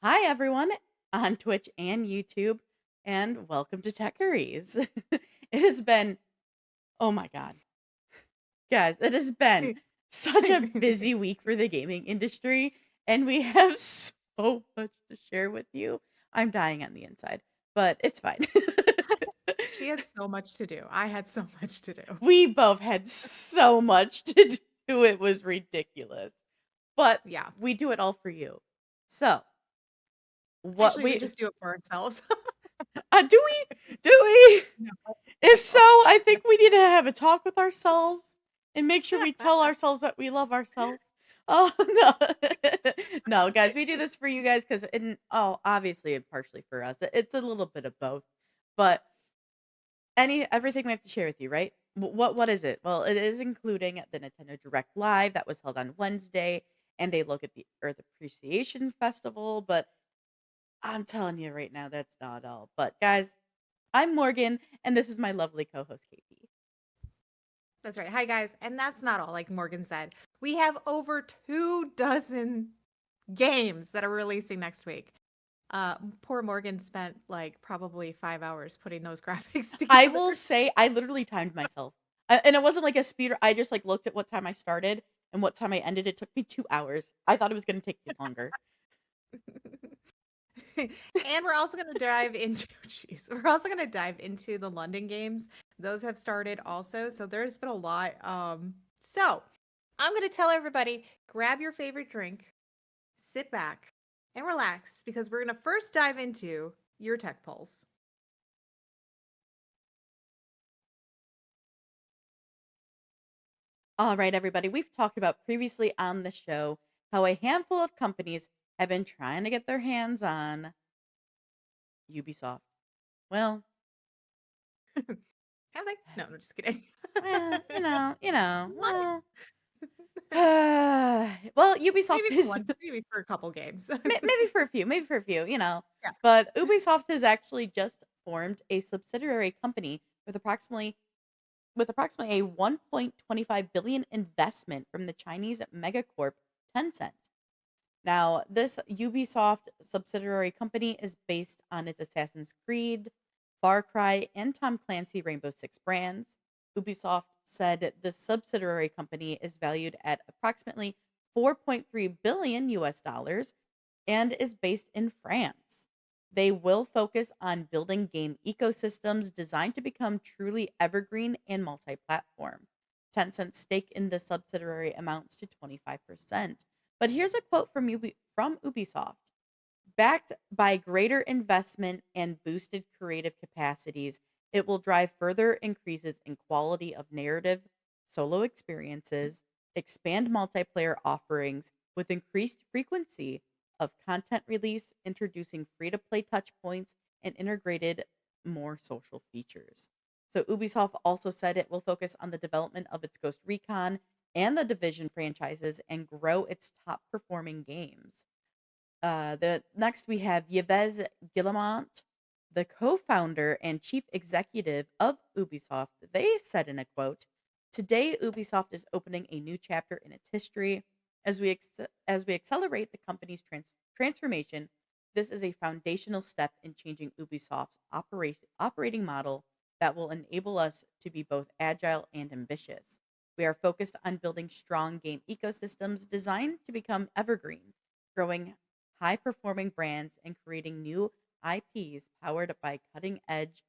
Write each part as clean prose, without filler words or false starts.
Hi, everyone on Twitch and YouTube, and welcome to Techyries. It has been, oh my God, guys, it has been such a busy week for the gaming industry, and we have so much to share with you. I'm dying on the inside, but it's fine. She had so much to do. I had so much to do. We both had so much to do, it was ridiculous, but Yeah. we do it all for you. So, what Actually, we we just do it for ourselves. do we? Do we? No. If so, I think we need to have a talk with ourselves and make sure we tell ourselves that we love ourselves. Oh no, no, guys, we do this for you guys because, obviously, and partially for us. It's a little bit of both, but everything we have to share with you, right? What is it? Well, it is including the Nintendo Direct Live that was held on Wednesday, and a look at the Earth Appreciation Festival. But I'm telling you right now, that's not all. But guys, I'm Morgan, and this is my lovely co-host, KP. That's right. Hi, guys. And that's not all, like Morgan said. We have over 24 games that are releasing next week. Poor Morgan spent like probably 5 hours putting those graphics I together. will say I literally timed myself. And it wasn't like a speeder. I just like looked at what time I started and what time I ended. It took me 2 hours. I thought it was going to take me longer. And we're also going to dive into, jeez, we're also going to dive into the London games. Those have started also. So there's been a lot. So I'm going to tell everybody grab your favorite drink, sit back, and relax because we're going to first dive into your tech pulse. All right, everybody. We've talked about previously on the show how a handful of companies have been trying to get their hands on Ubisoft. Well, Have they? No, I'm just kidding. Money. well, well, Ubisoft Maybe for is one, maybe for a couple games. maybe for a few, maybe for a few. Yeah. But Ubisoft has actually just formed a subsidiary company with approximately a 1.25 billion investment from the Chinese megacorp Tencent. Now, this Ubisoft subsidiary company is based on its Assassin's Creed, Far Cry, and Tom Clancy Rainbow Six brands. Ubisoft said the subsidiary company is valued at approximately 4.3 billion US dollars and is based in France. They will focus on building game ecosystems designed to become truly evergreen and multi platform. Tencent's stake in the subsidiary amounts to 25%. But here's a quote from Ubisoft. Backed by greater investment and boosted creative capacities, it will drive further increases in quality of narrative, solo experiences, expand multiplayer offerings with increased frequency of content release, introducing free to play touchpoints, and integrated more social features. So, Ubisoft also said it will focus on the development of its Ghost Recon and the Division franchises and grow its top performing games. The next we have Yves Guillemot, the co-founder and chief executive of Ubisoft. They said in a quote, "Today Ubisoft is opening a new chapter in its history as we accelerate the company's transformation. This is a foundational step in changing Ubisoft's operating model that will enable us to be both agile and ambitious. We are focused on building strong game ecosystems designed to become evergreen, growing high performing brands, and creating new IPs powered by cutting edge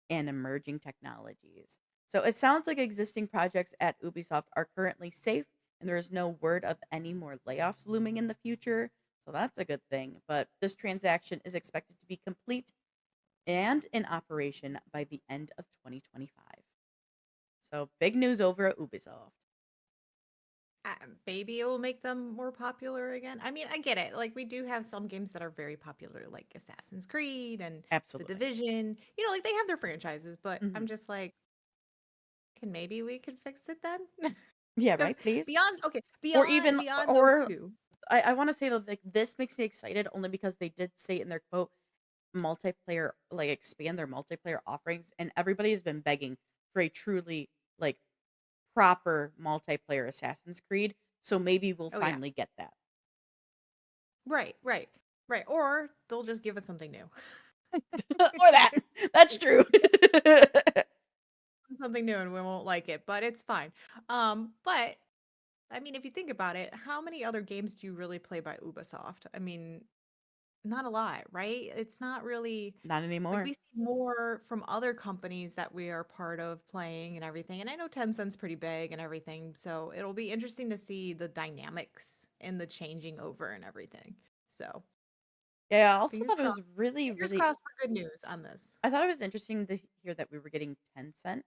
and emerging technologies." So it sounds like existing projects at Ubisoft are currently safe and there is no word of any more layoffs looming in the future. So that's a good thing. But this transaction is expected to be complete and in operation by the end of 2025. So big news over at Ubisoft. Maybe it will make them more popular again. I mean, I get it. Like we do have some games that are very popular, like Assassin's Creed and The Absolutely. Division. Like they have their franchises, but I'm Mhm. just like, can maybe we could fix it then? Yeah, Because right, please. beyond, okay, Or beyond even beyond those or two. I want to say that like this makes me excited only because they did say in their quote multiplayer, like expand their multiplayer offerings, and everybody has been begging for a truly like proper multiplayer Assassin's Creed. So maybe we'll Oh yeah, finally get that. right, right. Right. Or they'll just give us something new. Or that. That's true. Something new and we won't like it, but it's fine. But I mean, if you think about it, how many other games do you really play by Ubisoft? I mean, not a lot, right? It's not really Not like anymore. we see more from other companies that we are part of playing and everything. And I know Tencent's pretty big and everything, so it'll be interesting to see the dynamics and the changing over and everything. So, Yeah, I also fingers thought it crossed. was really, Fingers really crossed for good news on this. I thought it was interesting to hear that we were getting Tencent,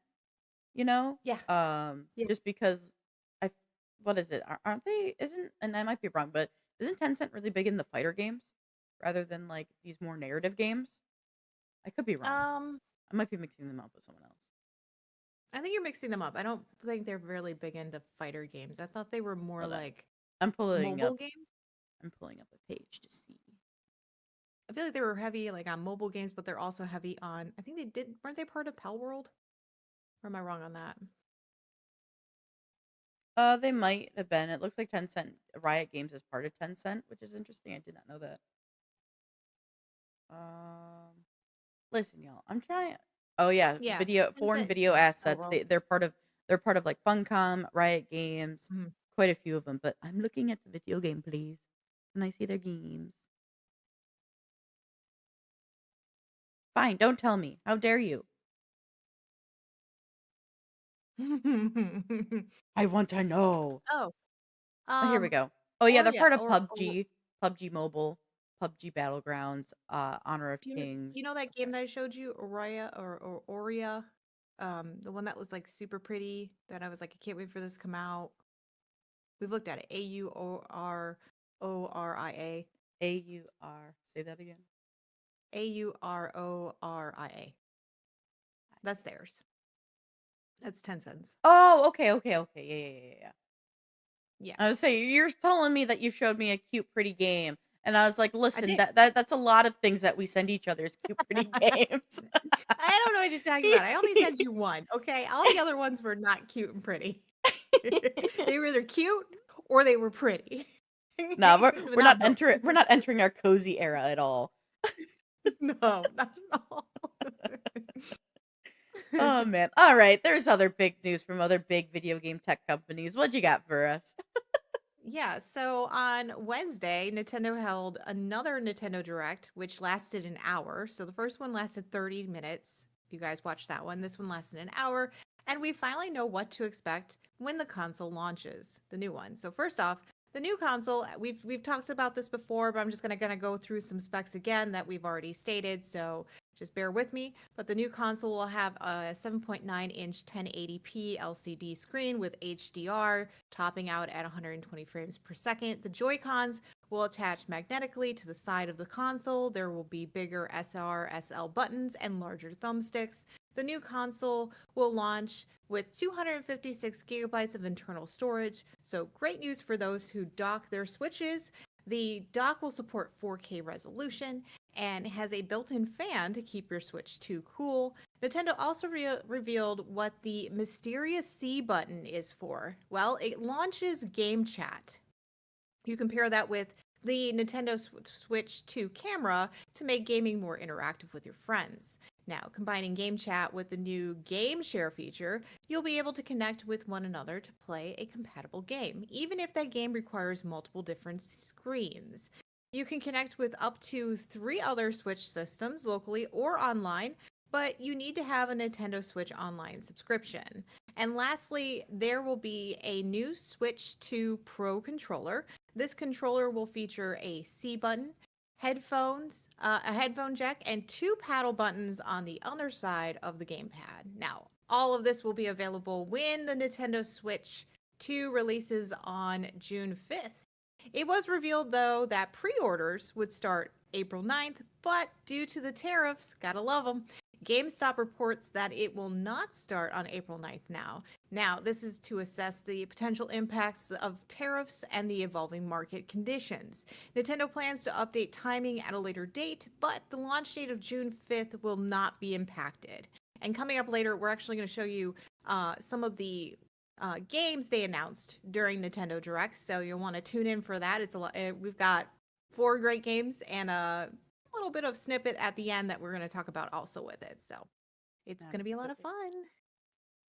you know? Yeah. Yeah. Just because I what is it? Aren't they isn't and I might be wrong, but isn't Tencent really big in the fighter games rather than like these more narrative games? I could be wrong. Um, I might be mixing them up with someone else. I think you're mixing them up. I don't think they're really big into fighter games. I thought they were more Hold on. like I'm pulling mobile up games. I'm pulling up a page to see. I feel like they were heavy like on mobile games, but they're also heavy on. I think they did. Weren't they part of Pal World? Or am I wrong on that? They might have been. It looks like Tencent Riot Games is part of Tencent, which is interesting. I did not know that. Um, listen, y'all. I'm trying. Oh yeah, Yeah, video foreign Tencent. video Oh assets. well. They're part of like Funcom, Riot Games, Mhm. quite a few of them. But I'm looking at the video game, please. Can I see their games? Fine, don't tell me. How dare you? I want to know. Oh, Oh, here we go. Oh yeah, or they're yeah, part of or PUBG, PUBG Mobile, PUBG Battlegrounds, Honor of you Kings. know that game Okay. that I showed you, Aurea or Aurea, the one that was like super pretty that I was like, I can't wait for this to come out. We've looked at it. AURORIA. AUR. Say that again. AURORIA. That's theirs. That's 10 cents. Oh, okay. Yeah. Yeah, I was saying you're telling me that you showed me a cute, pretty game, and I was like, I listen, did. that's a lot of things that we send each other is cute, pretty games. I don't know what you're talking about. I only sent you one, okay? All the other ones were not cute and pretty. They were either cute or they were pretty. No, But not both. we're not entering our cozy era at all. No, not at all. Oh man. All right, there's other big news from other big video game tech companies. What you got for us? Yeah, so on Wednesday, Nintendo held another Nintendo Direct, which lasted an hour. So the first one lasted 30 minutes. If you guys watched that one, this one lasted an hour. And we finally know what to expect when the console launches, the new one. So first off, the new console, we've talked about this before, but I'm just gonna go through some specs again that we've already stated. So just bear with me. But the new console will have a 7.9-inch 1080p LCD screen with HDR, topping out at 120 frames per second. The Joy-Cons will attach magnetically to the side of the console. There will be bigger SR, SL buttons and larger thumbsticks. The new console will launch with 256 gigabytes of internal storage. So, great news for those who dock their Switches. The dock will support 4K resolution and has a built in fan to keep your Switch 2 cool. Nintendo also revealed what the mysterious C button is for. Well, it launches game chat. You compare that with the Nintendo Switch 2 camera to make gaming more interactive with your friends. Now, combining game chat with the new game share feature, you'll be able to connect with one another to play a compatible game, even if that game requires multiple different screens. You can connect with up to 3 other Switch systems locally or online, but you need to have a Nintendo Switch Online subscription. And lastly, there will be a new Switch 2 Pro controller. This controller will feature a C button, headphones, a headphone jack, and 2 paddle buttons on the other side of the gamepad. Now, all of this will be available when the Nintendo Switch 2 releases on June 5th. It was revealed, though, that pre orders would start April 9th, but due to the tariffs, gotta love them, GameStop reports that it will not start on April 9th now. Now, this is to assess the potential impacts of tariffs and the evolving market conditions. Nintendo plans to update timing at a later date, but the launch date of June 5th will not be impacted. And coming up later, we're actually going to show you some of the games they announced during Nintendo Direct, so you'll want to tune in for that. It's a lot. We've got 4 great games and a little bit of snippet at the end that we're going to talk about also with it. So it's going to be a lot of Absolutely. fun.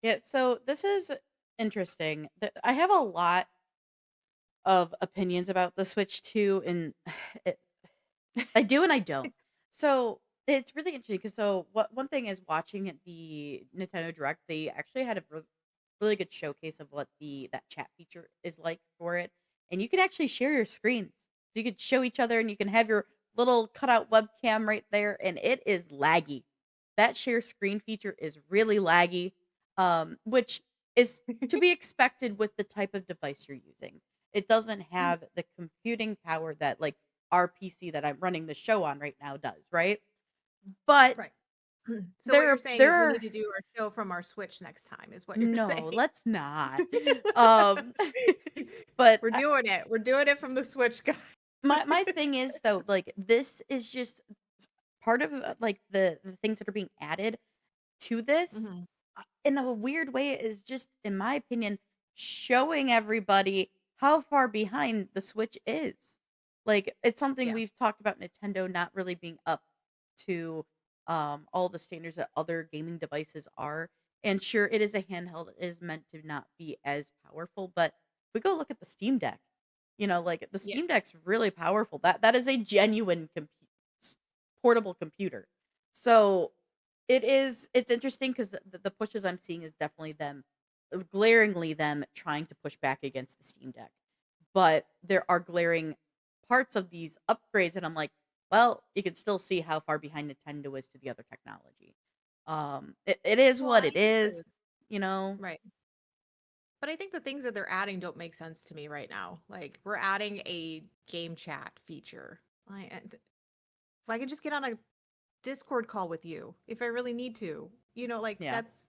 Yeah, so this is interesting. I have a lot of opinions about the Switch 2, and it, I do and I don't. So it's really interesting because what one thing is watching the Nintendo Direct, they actually had a really good showcase of what the that chat feature is like for it, and you can actually share your screens. So you could show each other, and you can have your little cutout webcam right there, and it is laggy. That share screen feature is really laggy, which is to be expected with the type of device you're using. It doesn't have the computing power that like our PC that I'm running the show on right now does, right? But Right. So what there you're are saying is there we are need to do our show from our Switch next time is what you're no, saying. let's not. Um, but We're doing it. We're doing it from the Switch, guys. my thing is though, like this is just part of like the things that are being added to this Mhm. in a weird way is just, in my opinion, showing everybody how far behind the Switch is. Like it's something Yeah. we've talked about Nintendo not really being up to all the standards that other gaming devices are. And sure, it is a handheld. It is meant to not be as powerful, but if we go look at the Steam Deck, like the Yeah. Steam Deck's really powerful. That is a genuine portable computer. So it's interesting because the pushes I'm seeing is definitely them, glaringly them trying to push back against the Steam Deck. But there are glaring parts of these upgrades, and I'm like, well, you can still see how far behind Nintendo is to the other technology. It is Well, what I it think is, the you know. right. But I think the things that they're adding don't make sense to me right now. Like we're adding a game chat feature. If I can just get on a Discord call with you if I really need to, like Yeah, that's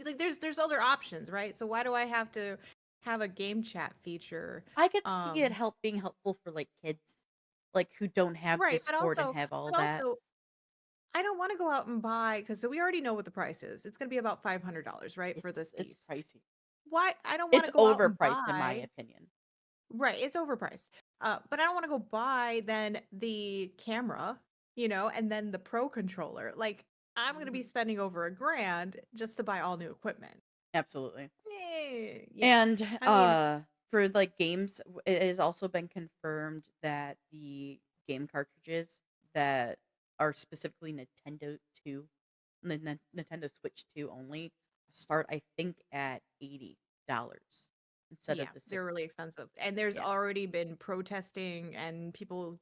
like there's other options, right? So why do I have to have a game chat feature? I could see it Um, being helpful for like kids, like who don't have right, Discord and have all but that. also I don't want to go out and buy because so we already know what the price is. It's going to be about $500, right, for this It's piece. pricey. Why I don't want It's to go out and overpriced in my buy. opinion. Right, it's overpriced. But I don't want to go buy then the camera, and then the pro controller. Like I'm going to be Mhm. spending over a grand just to buy all new equipment. Absolutely. Yeah. And I mean, for like games, it has also been confirmed that the game cartridges that are specifically Nintendo 2, Nintendo Switch 2 only start I think at $80 instead of yeah, the they're 60. really expensive. And there's Yeah. already been protesting and people,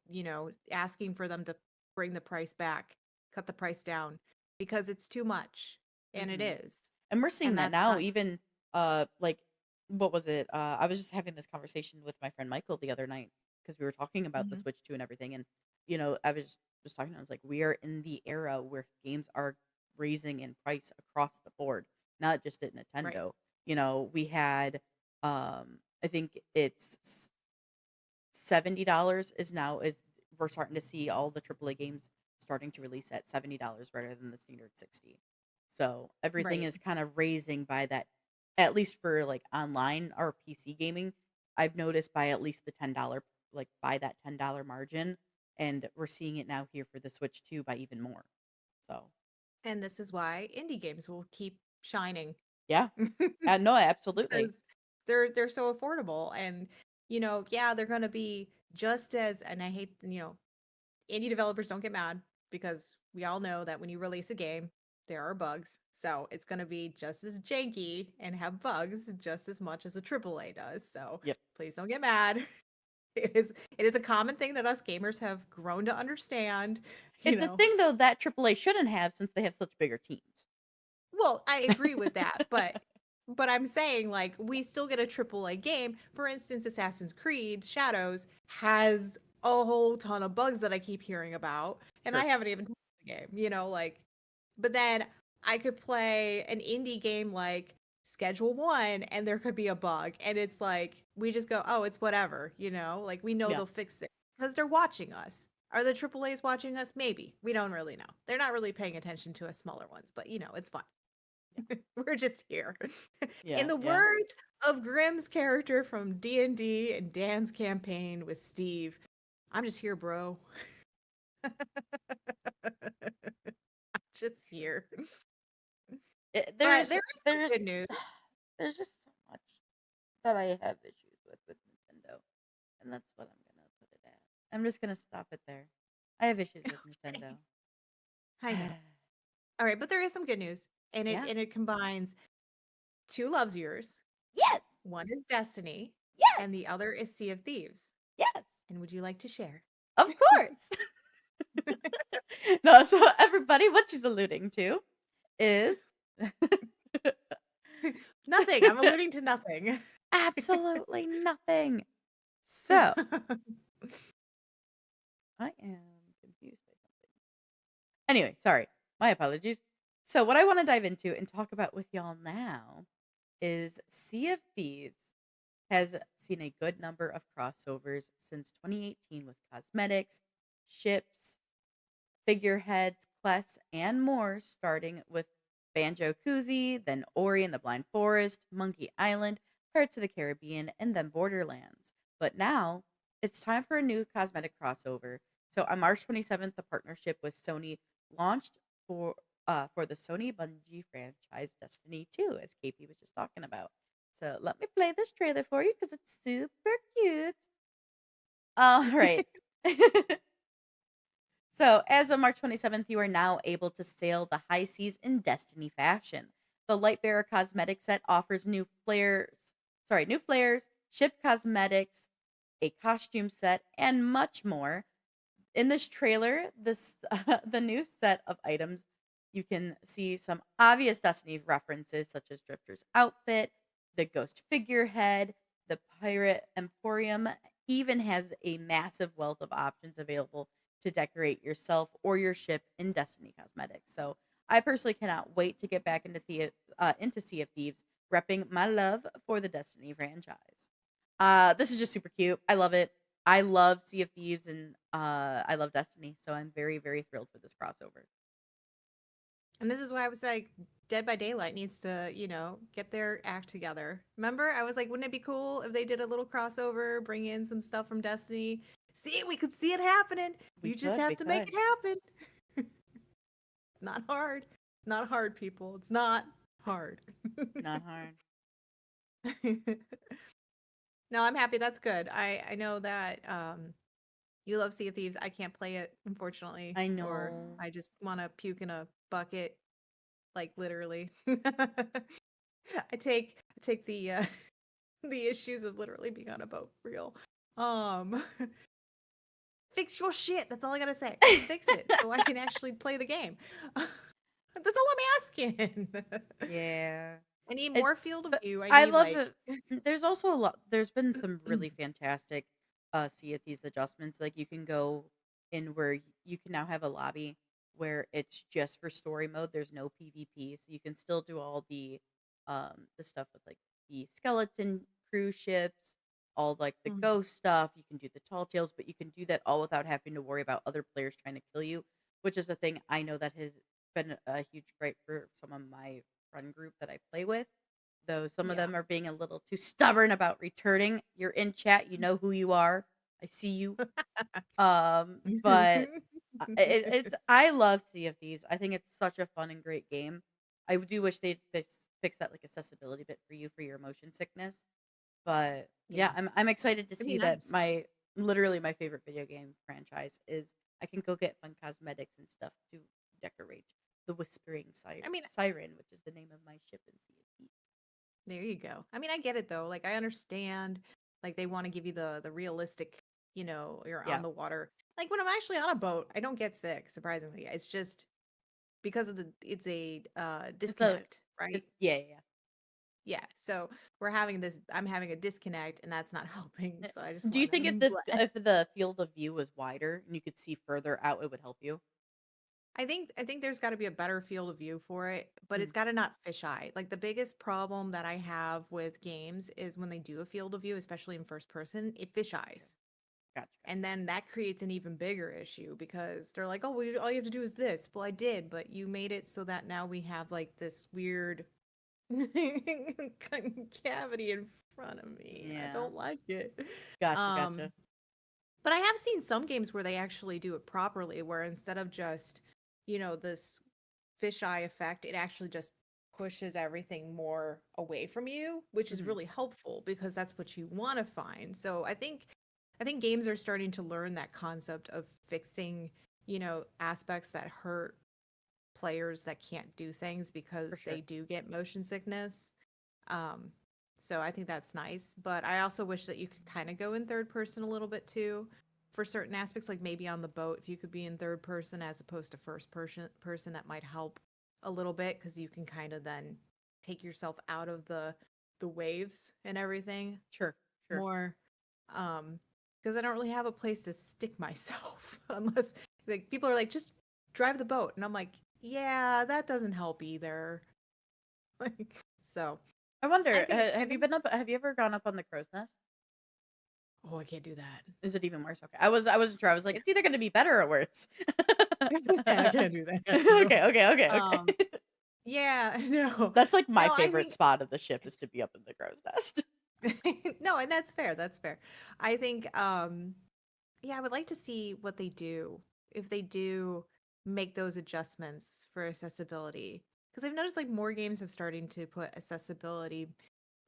asking for them to bring the price back, cut the price down because it's too much. And it Mhm. is. And we're seeing And that that's now not even like what was it? I was just having this conversation with my friend Michael the other night because we were talking about the Mhm. Switch 2 and everything, and I was just talking, I was like, we are in the era where games are raising in price across the board, not just at Right. Nintendo. We had I think it's $70 is now is we're starting to see all the AAA games starting to release at $70 rather than the standard 60. So everything Right. is kind of raising by that, at least for like online or PC gaming. I've noticed by at least the $10, like by that $10 margin, and we're seeing it now here for the Switch 2 by even more. So And this is why indie games will keep shining yeah, no, absolutely, because they're so affordable and yeah, they're going to be just as and I hate, indie developers don't get mad because we all know that when you release a game, there are bugs. So it's going to be just as janky and have bugs just as much as a AAA does. So yep. please don't get mad. It is a common thing that us gamers have grown to understand, you It's a know. thing though that AAA shouldn't have since they have such bigger teams. Well, I agree with that, but I'm saying like we still get a AAA game. For instance, Assassin's Creed Shadows has a whole ton of bugs that I keep hearing about, and I Sure. haven't even touched the game, like but then I could play an indie game like Schedule 1 and there could be a bug and it's like we just go, "Oh, it's whatever," like we know Yeah. they'll fix it because they're watching us. Are the AAAs watching us? Maybe. We don't really know. They're not really paying attention to us smaller ones, but it's fun. Yeah. We're just here. In Yeah. the Yeah. words of Grimm's character from D&D and Dan's campaign with Steve, I'm just here, bro. I'm just here. It, But there's there is some there's good news. there's just so much that I have issues with Nintendo, and that's what I'm gonna put it at. I'm just gonna stop it there. I have issues with Nintendo. I know. All right, but there is some good news, and it Yeah. and it combines two loves yours. Yes. One is Destiny, Yes. and the other is Sea of Thieves. Yes. And would you like to share? Of course. No, so everybody, what she's alluding to is Nothing. I'm alluding to nothing. absolutely nothing. So I am confused by something. Anyway, sorry. My apologies. So what I want to dive into and talk about with y'all now is Sea of Thieves has seen a good number of crossovers since 2018 with cosmetics, ships, figureheads, quests, and more, starting with Banjo Koozie, then Ori and the Blind Forest, Monkey Island, Pirates of the Caribbean, and then Borderlands. But now it's time for a new cosmetic crossover. So on March 27th, the partnership with Sony launched for the Sony Bungie franchise Destiny 2, as KP was just talking about. So let me play this trailer for you because it's super cute. All right. So, as of March 27th, you are now able to sail the high seas in Destiny fashion. The Lightbearer cosmetic set offers new flares, ship cosmetics, a costume set, and much more. In this trailer, this the new set of items, you can see some obvious Destiny references such as Drifter's outfit, the ghost figurehead, the pirate emporium even has a massive wealth of options available to decorate yourself or your ship in Destiny cosmetics. So I personally cannot wait to get back into Sea of Thieves, repping my love for the Destiny franchise. This is just super cute. I love it. I love Sea of Thieves and I love Destiny, so I'm very, very thrilled for this crossover. And this is why I was like, Dead by Daylight needs to, get their act together. Remember? I was like, wouldn't it be cool if they did a little crossover, bring in some stuff from Destiny? See, we could see it happening. We You just could, have we to make could. it happen. It's not hard. It's not hard, people. It's not hard. Not hard. No, I'm happy. That's good. I know that you love Sea of Thieves. I can't play it, unfortunately, I or know. I just want to puke in a bucket, like literally. I take the the issues of literally being on a boat real. Um, fix your shit. That's all I gotta say. Fix it so I can actually play the game. That's all I'm asking. Yeah. I need It's more field of but view. I I need love like it. There's also a lot there's been some really fantastic Sea of Thieves adjustments. Like you can go in where you can now have a lobby where it's just for story mode. There's no PvP, so you can still do all the stuff with like the skeleton cruise ships, all like the Mm. ghost stuff. You can do the tall tales, but you can do that all without having to worry about other players trying to kill you, which is a thing I know that has been a huge gripe for some of my friend group that I play with, though some of Yeah. them are being a little too stubborn about returning. You're in chat, you know who you are. I see you. But it's I love Sea of Thieves. I think it's such a fun and great game. I do wish they'd fix that like accessibility bit for you for your motion sickness. But yeah, Yeah. I'm excited to It'd be see that nice. my favorite video game franchise is I can go get fun cosmetics and stuff to decorate the Whispering I mean, Siren, which is the name of my ship in Sea of Thieves. there you go. I mean, I get it though. Like I understand like they want to give you the realistic, you're on Yeah, the water. Like when I'm actually on a boat, I don't get sick, surprisingly. It's just because of it's a it's a disconnect, right? it's yeah, yeah. Yeah. So I'm having a disconnect and that's not helping. Eh, So I just Do you want think to if the field of view was wider and you could see further out, it would help you? I think there's got to be a better field of view for it, but Mm, it's got to not fisheye. Like the biggest problem that I have with games is when they do a field of view, especially in first person, it okay, fisheyes. gotcha. And then that creates an even bigger issue because they're like, "Oh, well, all you have to do is this." Well, I did, but you made it so that now we have like this weird cavity in front of me, and I Yeah, don't like it. gotcha, Um, gotcha. But I have seen some games where they actually do it properly, where instead of just, this fisheye effect, it actually just pushes everything more away from you, which is Hmm. really helpful because that's what you want to find. So I think games are starting to learn that concept of fixing, aspects that hurt players that can't do things For because sure. they do get motion sickness. Um, so I think that's nice. But I also wish that you could kind of go in third person a little bit too for certain aspects, like maybe on the boat, if you could be in third person as opposed to first person, that might help a little bit because you can kind of then take yourself out of the waves and everything Sure. Sure. more. Um, because I don't really have a place to stick myself unless like people are like, just drive the boat. And I'm like, yeah, that doesn't help either. Like, so I I wonder, think I have you think been up? Have you ever gone up on the crow's nest? oh, I can't do that. Is it even worse? Okay, I wasn't sure. I was like, Yeah. it's either going to be better or worse. Yeah, I can't do that. No. Okay, okay, okay, Um, okay. yeah, no. That's like my No, I favorite think spot of the ship is to be up in the crow's nest. no, and that's fair. That's fair. I think yeah, I would like to see what they do if they do make those adjustments for accessibility. Because I've noticed like more games have starting to put accessibility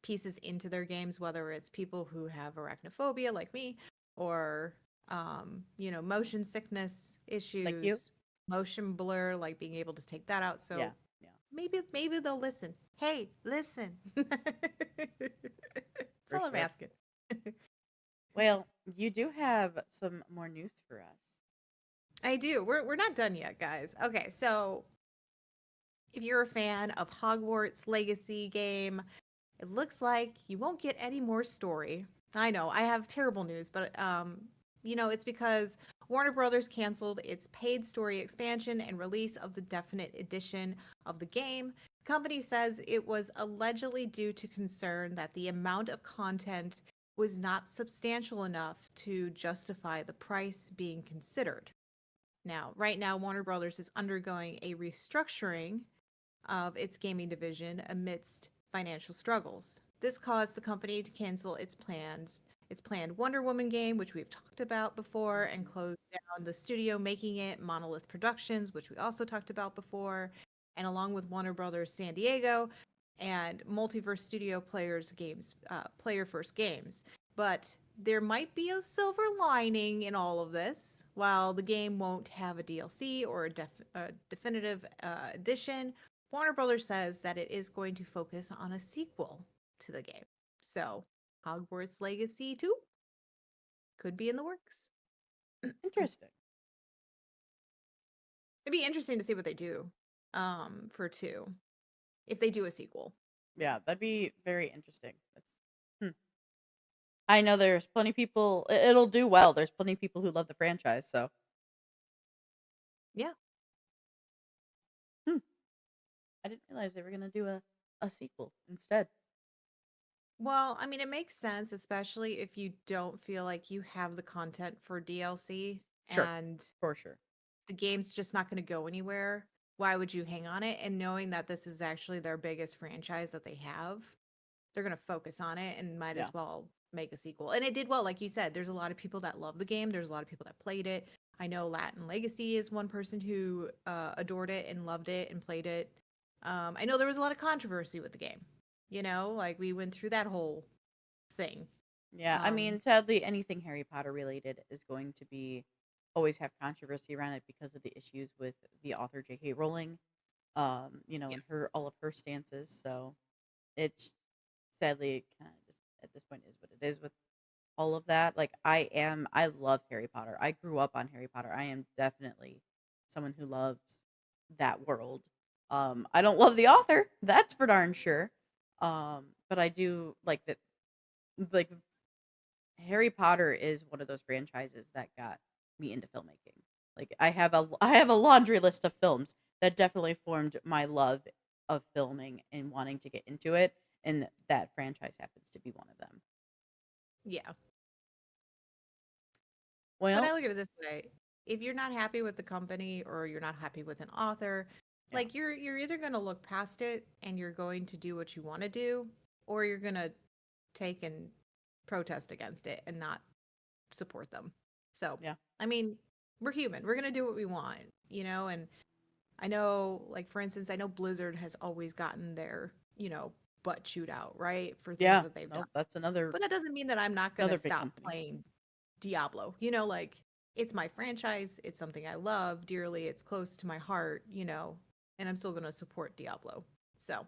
pieces into their games, whether it's people who have arachnophobia like me or motion sickness Like you? issues, motion blur, like being able to take that out. Yeah, So yeah, maybe they'll listen. Hey, listen. That's for all I'm sure. asking. Well, you do have some more news for us. I do. We're not done yet, guys. Okay, so if you're a fan of Hogwarts Legacy game, it looks like you won't get any more story. I know, I have terrible news, but it's because Warner Brothers canceled its paid story expansion and release of the Definite Edition of the game. The company says it was allegedly due to concern that the amount of content was not substantial enough to justify the price being considered. Now, right now, Warner Brothers is undergoing a restructuring of its gaming division amidst financial struggles. This caused the company to cancel its planned Wonder Woman game, which we've talked about before, and Hmm. close down the studio making it, Monolith Productions, which we also talked about before, and along with Warner Brothers San Diego and Multiverse Studio Players Games, Player First Games. But there might be a silver lining in all of this. While the game won't have a DLC or a definitive edition, Warner Brothers says that it is going to focus on a sequel to the game. So, Hogwarts Legacy 2 could be in the works. It'd Interesting. be interesting to see what they do for 2 if they do a sequel. Yeah, that'd be very interesting. Hmm. I know there's plenty of people. It'll do well. There's plenty of people who love the franchise. So, Yeah. hmm, I didn't realize they were gonna do a sequel instead. Well, I mean, it makes sense, especially if you don't feel like you have the content for DLC Sure, and for sure. the game's just not going to go anywhere. Why would you hang on it? And knowing that this is actually their biggest franchise that they have, they're going to focus on it and might Yeah, as well make a sequel. And it did well, like you said. There's a lot of people that love the game. There's a lot of people that played it. I know Latin Legacy is one person who adored it and loved it and played it. I know there was a lot of controversy with the game. Like we went through that whole thing. yeah. I Um, mean, sadly, anything Harry Potter related is going to be always have controversy around it because of the issues with the author J.K. Rowling. yeah, And her all of her stances. So it's sadly kind of just at this point is what it is with all of that. Like I love Harry Potter. I grew up on Harry Potter. I am definitely someone who loves that world. I don't love the author, that's for darn sure. But I do like that. Like Harry Potter is one of those franchises that got me into filmmaking. Like I have a laundry list of films that definitely formed my love of filming and wanting to get into it, and that franchise happens to be one of them. yeah. But I Well, look at it this way. If you're not happy with the company or you're not happy with an author, yeah, like you're either going to look past it and you're going to do what you want to do, or you're going to take and protest against it and not support them. So, Yeah. I mean, we're human. We're gonna do what we want, and I know, like, for instance, I know Blizzard has always gotten their, butt chewed out, right? For things Yeah. that they've done. No, that's another But that doesn't mean that I'm not gonna another big stop company. playing Diablo. Like, it's my franchise, it's something I love dearly, it's close to my heart, and I'm still gonna support Diablo. So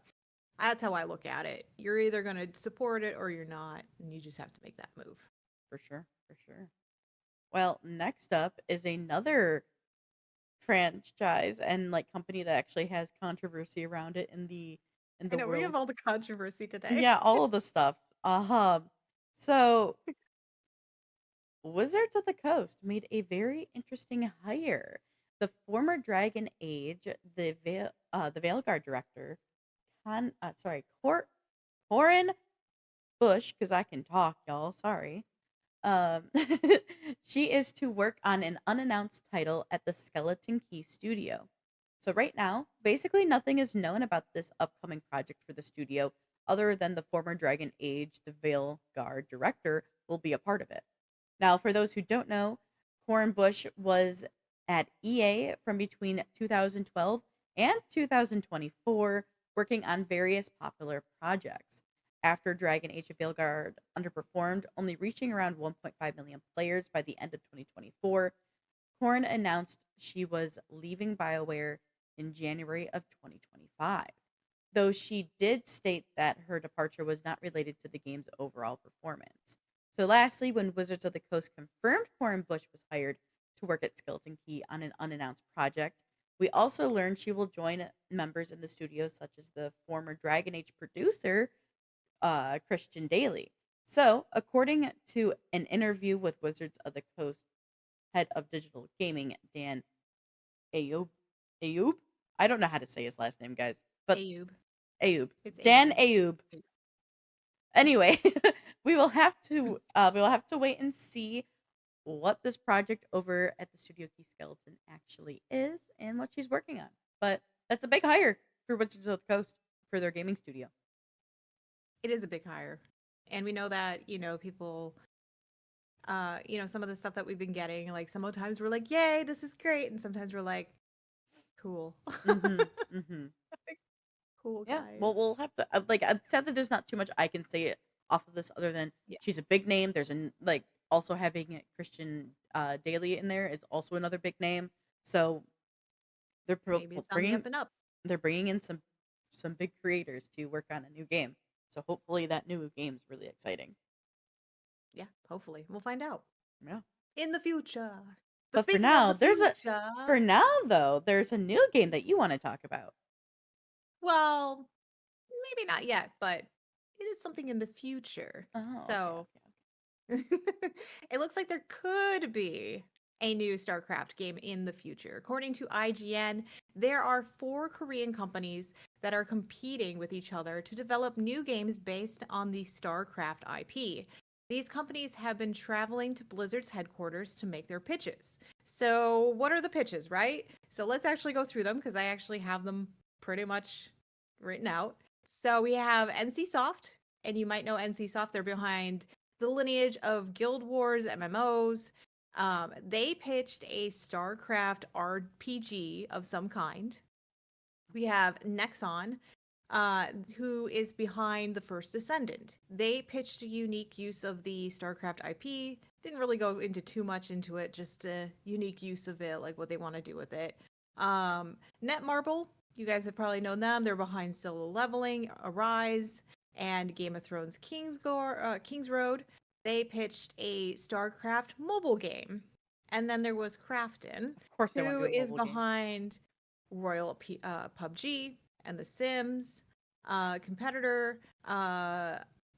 that's how I look at it. You're either gonna support it or you're not, and you just have to make that move. For sure. For sure. Well, next up is another franchise and like company that actually has controversy around it in I the know we have world. all the controversy today. Yeah, all of the stuff. So Wizards of the Coast made a very interesting hire. The former Dragon Age, the Veilguard director, Corin Bush, because I can talk, y'all. Sorry. Um, she is to work on an unannounced title at the Skeleton Key studio. So right now, basically nothing is known about this upcoming project for the studio, other than the former Dragon Age, the Veilguard director, will be a part of it. Now, for those who don't know, Corin Bush was at EA from between 2012 and 2024, working on various popular projects. After Dragon Age of Veilguard underperformed, only reaching around 1.5 million players by the end of 2024, Corin announced she was leaving BioWare in January of 2025, though she did state that her departure was not related to the game's overall performance. So, lastly, when Wizards of the Coast confirmed Corin Bush was hired to work at Skeleton Key on an unannounced project, we also learned she will join members in the studio, such as the former Dragon Age producer, Christian Daly. So, according to an interview with Wizards of the Coast head of digital gaming, Dan Ayub, Ayub? I don't know how to say his last name, guys, but Ayub. Ayub. It's Dan Ayub. Ayub. Anyway, we will have to wait and see what this project over at the Studio Key Skeleton actually is and what she's working on. But that's a big hire for Wizards of the Coast for their gaming studio. It is a big hire. And we know that, people some of the stuff that we've been getting, like sometimes we're like, yay, this is great. And sometimes we're like, cool. Mhm. Mhm. Cool, Yeah. guys. Well, we'll have to I'm sad that there's not too much I can say it off of this other than Yeah. she's a big name. There's an like also having Christian Daly in there is also another big name. So Maybe it's on the up and up. they're bringing in some big creators to work on a new game. So hopefully that new game's really exciting. Yeah, hopefully. We'll find out Yeah. in the future. But But for speaking of now, the future, there's a new game that you want to talk about. well, maybe not yet, but it is something in the future. Oh, okay, So okay, it looks like there could be a new StarCraft game in the future. According to IGN, there are 4 Korean companies that are competing with each other to develop new games based on the StarCraft IP. These companies have been traveling to Blizzard's headquarters to make their pitches. So, what are the pitches, right? So, let's actually go through them because I actually have them pretty much written out. So, we have NCSoft, and you might know NCSoft. They're behind the lineage of Guild Wars MMOs. They pitched a StarCraft RPG of some kind. We have Nexon, who is behind the First Ascendant. They pitched a unique use of the StarCraft IP. Didn't really go into too much into it, just a unique use of it, like what they want to do with it. Netmarble, you guys have probably known them. They're behind Solo Leveling, Arise, and Game of Thrones King's Road. They pitched a StarCraft mobile game. And then there was Crafton, of course they want to who do a is mobile game. behind PUBG and The Sims, competitor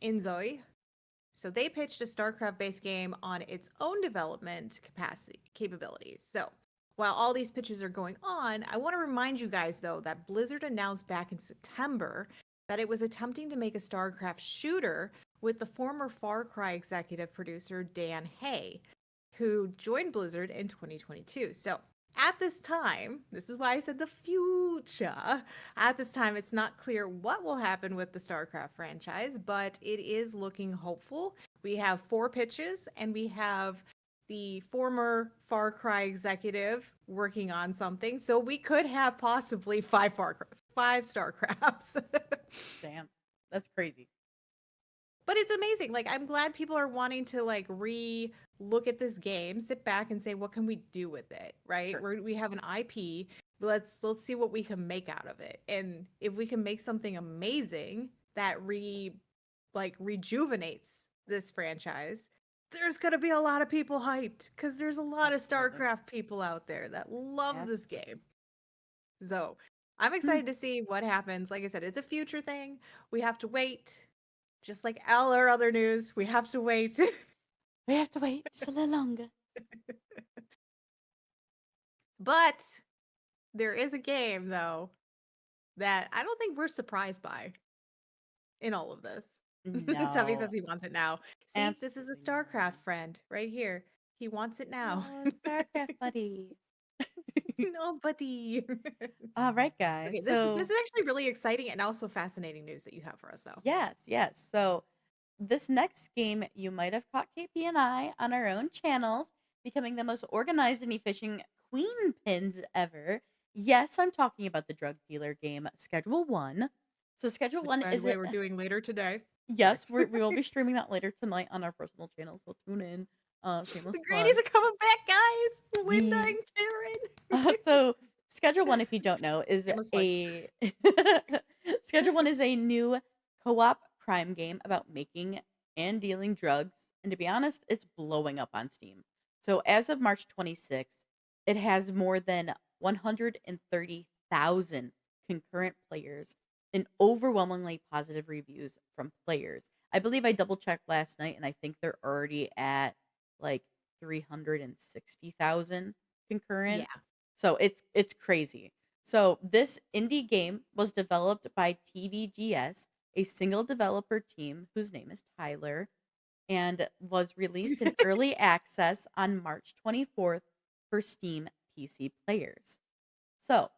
Inzoi. So they pitched a StarCraft based game on its own development capacity capabilities. So while all these pitches are going on, I want to remind you guys though that Blizzard announced back in September that it was attempting to make a StarCraft shooter with the former Far Cry executive producer Dan Hay, who joined Blizzard in 2022. So at this time, this is why I said the future. At this time, it's not clear what will happen with the StarCraft franchise, but it is looking hopeful. We have 4 pitches and we have the former Far Cry executive working on something. So we could have possibly five StarCrafts. Damn. That's crazy. But it's amazing. Like I'm glad people are wanting to like look at this game, sit back and say, what can we do with it? Right? Sure. We have an IP. Let's see what we can make out of it. And if we can make something amazing that rejuvenates this franchise, there's gonna be a lot of people hyped because there's a lot of Absolutely. StarCraft people out there that love this Absolutely. game. So I'm Hmm. excited to see what happens. Like I said, it's a future thing. We have to wait. Just like all our other news, we have to wait. We have to wait just a little longer. But there is a game though that I don't think we're surprised by in all of this. Tubby No, says he wants it now. See, this is a absolutely StarCraft not. friend right here. He wants it now. Oh, StarCraft buddy. Nobody. All right, guys. Okay, this So, is actually really exciting and also fascinating news that you have for us though. yes, yes. So, this next game, you might have caught KP and I on our own channels, becoming the most organized and efficient queen pins ever. Yes, I'm talking about the drug dealer game Schedule 1. So, Schedule Which 1 by the is way a we're doing later today. Sorry. yes, we will be streaming that later tonight on our personal channel, so tune in. Shameless The Grady's plug. are coming back, guys. Linda Yes. and Karen. So Schedule One, if you don't know, is Shameless plug. a Schedule One is a new co-op crime game about making and dealing drugs. And to be honest, it's blowing up on Steam. So as of March 26th, it has more than 130,000 concurrent players and overwhelmingly positive reviews from players. I believe I double checked last night and I think they're already at like 360,000 concurrent. Yeah. So it's crazy. So this indie game was developed by TVGS, a single developer team whose name is Tyler, and was released in early access on March 24th for Steam PC players. So,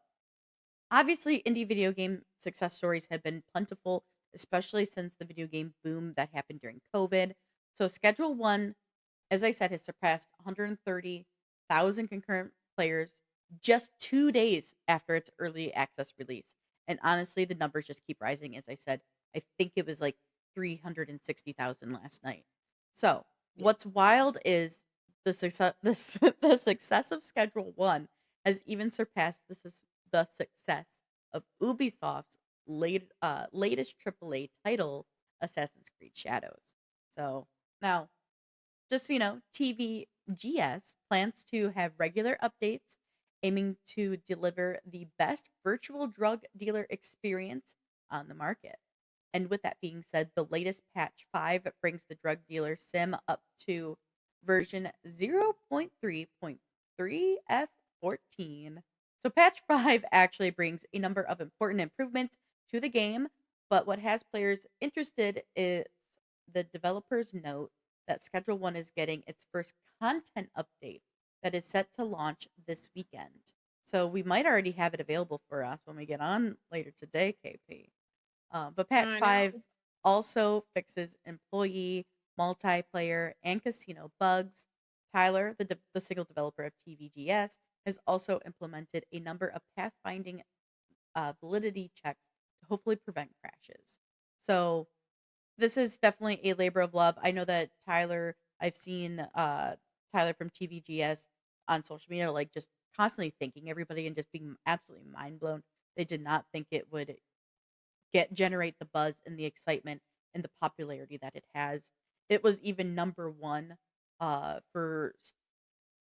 obviously indie video game success stories have been plentiful, especially since the video game boom that happened during COVID. So Schedule 1, as I said, has surpassed 130,000 concurrent players just 2 days after its early access release. And honestly, the numbers just keep rising. As I said, I think it was like 360,000 last night. So, Yeah. what's wild is the success of Schedule 1 has even surpassed the success of Ubisoft's latest AAA title, Assassin's Creed Shadows. So, now just so you know, TVGS plans to have regular updates aiming to deliver the best virtual drug dealer experience on the market. And with that being said, the latest patch 5 brings the drug dealer sim up to version 0.3.3F14. So patch 5 actually brings a number of important improvements to the game, but what has players interested is the developers note that Schedule 1 is getting its first content update that is set to launch this weekend. So we might already have it available for us when we get on later today, KP. But patch I know. 5 also fixes employee, multiplayer, and casino bugs. Tyler, the single developer of TVGS, has also implemented a number of pathfinding validity checks to hopefully prevent crashes. So this is definitely a labor of love. I know that I've seen Tyler from TVGS on social media, like just constantly thanking everybody and just being absolutely mind blown. They did not think it would generate the buzz and the excitement and the popularity that it has. It was even number one uh, for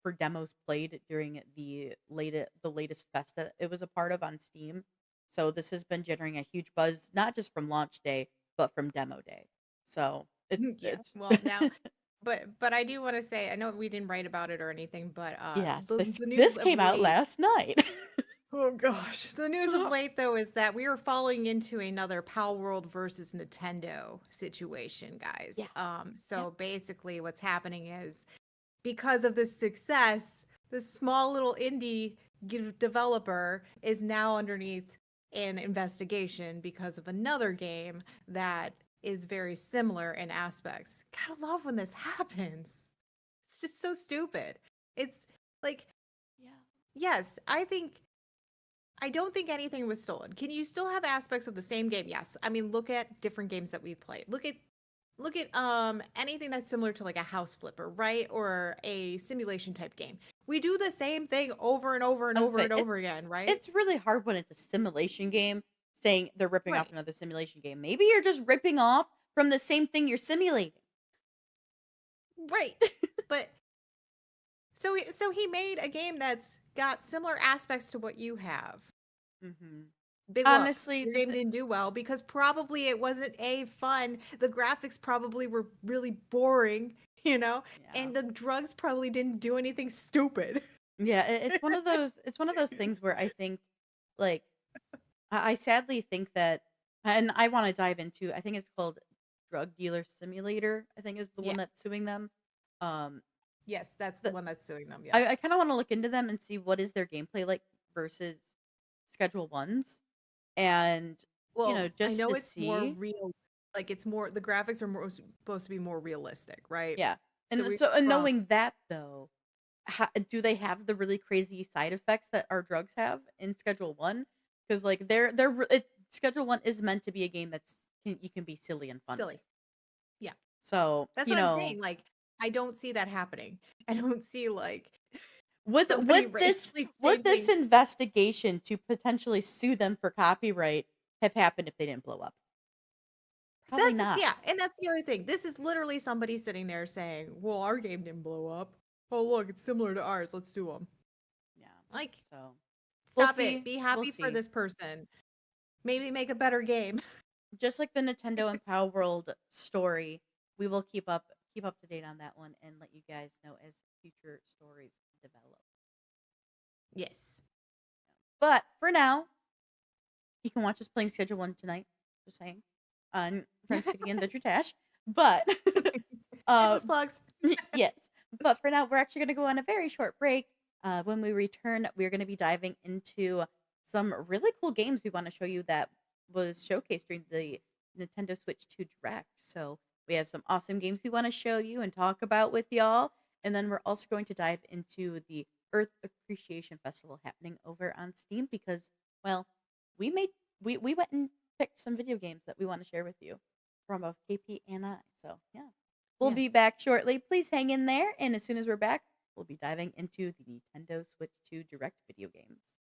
for demos played during the latest festa it was a part of on Steam. So this has been generating a huge buzz, not just from launch day, but from demo day. So Yeah. Well, now, but I do want to say I know we didn't write about it or anything, but yes, the news this of came out late. last night. Oh gosh, the news of late though is that we are falling into another Pal World versus Nintendo situation, Yeah, guys. yeah. So basically, what's happening is because of this success, this small little indie developer is now underneath an investigation because of another game that is very similar in aspects. Gotta love when this happens. It's just so stupid. It's like, Yeah. yes, I don't think anything was stolen. Can you still have aspects of the same game? Yes. I mean, look at different games that we played. Look at anything that's similar to like a house flipper, right? Or a simulation type game. We do the same thing over and over and I was over say and over again, right? it's really hard when it's a simulation game saying they're ripping off Right. another simulation game. Maybe you're just ripping off from the same thing you're simulating. Right. But so he made a game that's got similar aspects to what you have. Hmm. Big whoop. Honestly, Your game didn't do well because probably it wasn't a fun. The graphics probably were really boring, yeah. and the drugs probably didn't do anything stupid. Yeah, it's one of those things where I think like I sadly think that and I want to dive into I think it's called Drug Dealer Simulator, I think is the Yeah. one that's suing them. Um Yes, that's the the, one that's suing them. Yes. I kind of want to look into them and see what is their gameplay like versus Schedule Ones and Well, I just know to it's more see. real. Like it's more the graphics are more supposed to be more realistic, right? Yeah. So we And from knowing that though, do they have the really crazy side effects that our drugs have in Schedule One? Because like Schedule One is meant to be a game you can be silly and fun with. silly. Yeah. So That's what I'm saying. Like I don't see that happening. I don't see like with somebody actually would this changing. investigation to potentially sue them for copyright have happened if they didn't blow up? Probably That's not. yeah, and that's the other thing. This is literally somebody sitting there saying, "Well, our game didn't blow up. Oh, look, it's similar to ours. Let's sue them." Yeah. Like, So we'll stop it. see. Be We'll happy for see. this person. Maybe make a better game. Just like the Nintendo and Power World story, we will keep up to date on that one and let you guys know as future stories develop. Yes. But for now, you can watch us playing Schedule One tonight. Just saying, on Friends Kitty and Venture Tash. But uh, Shameless plugs. yes. But for now, we're actually going to go on a very short break. When we return, we're going to be diving into some really cool games we want to show you that was showcased during the Nintendo Switch 2 Direct. So we have some awesome games we want to show you and talk about with y'all. And then we're also going to dive into the Earth Appreciation Festival happening over on Steam because, well, we made we went and picked some video games that we want to share with you from both KP and I. So yeah. We'll Yeah. be back shortly. Please hang in there. And as soon as we're back, we'll be diving into the Nintendo Switch 2 Direct video games.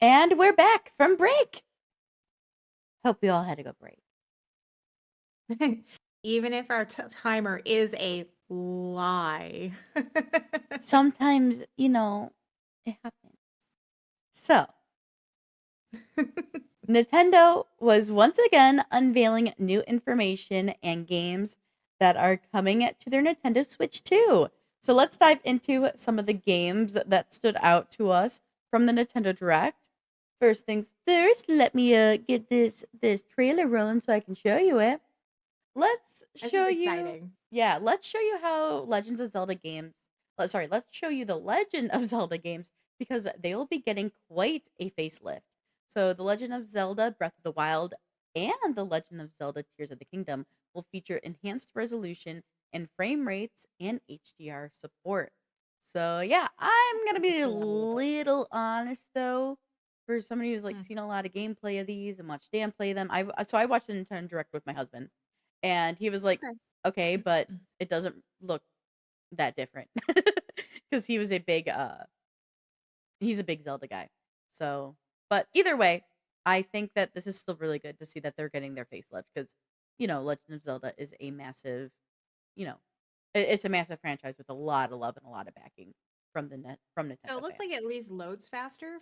And we're back from break. Hope we all had a good break. Even if our timer is a lie. Sometimes, it happens. So, Nintendo was once again unveiling new information and games that are coming to their Nintendo Switch 2. So let's dive into some of the games that stood out to us from the Nintendo Direct. First things first, let me get this trailer rolling so I can show you it. Let's This is show you exciting. Yeah, let's show you how Legends of Zelda games let's show you the Legend of Zelda games because they will be getting quite a facelift. So, The Legend of Zelda Breath of the Wild and The Legend of Zelda Tears of the Kingdom will feature enhanced resolution and frame rates and HDR support. So, yeah, I'm going to Just be a a little bit. little honest though. For somebody who's like Hmm. seen a lot of gameplay of these and watched Dan play them, I watched the Nintendo Direct with my husband, and he was like, Okay. "Okay, but it doesn't look that different." Cuz he's a big Zelda guy. So, but either way, I think that this is still really good to see that they're getting their facelift cuz Legend of Zelda is a massive, you know, it's a massive franchise with a lot of love and a lot of backing from So it Nintendo looks fans. like it at least loads faster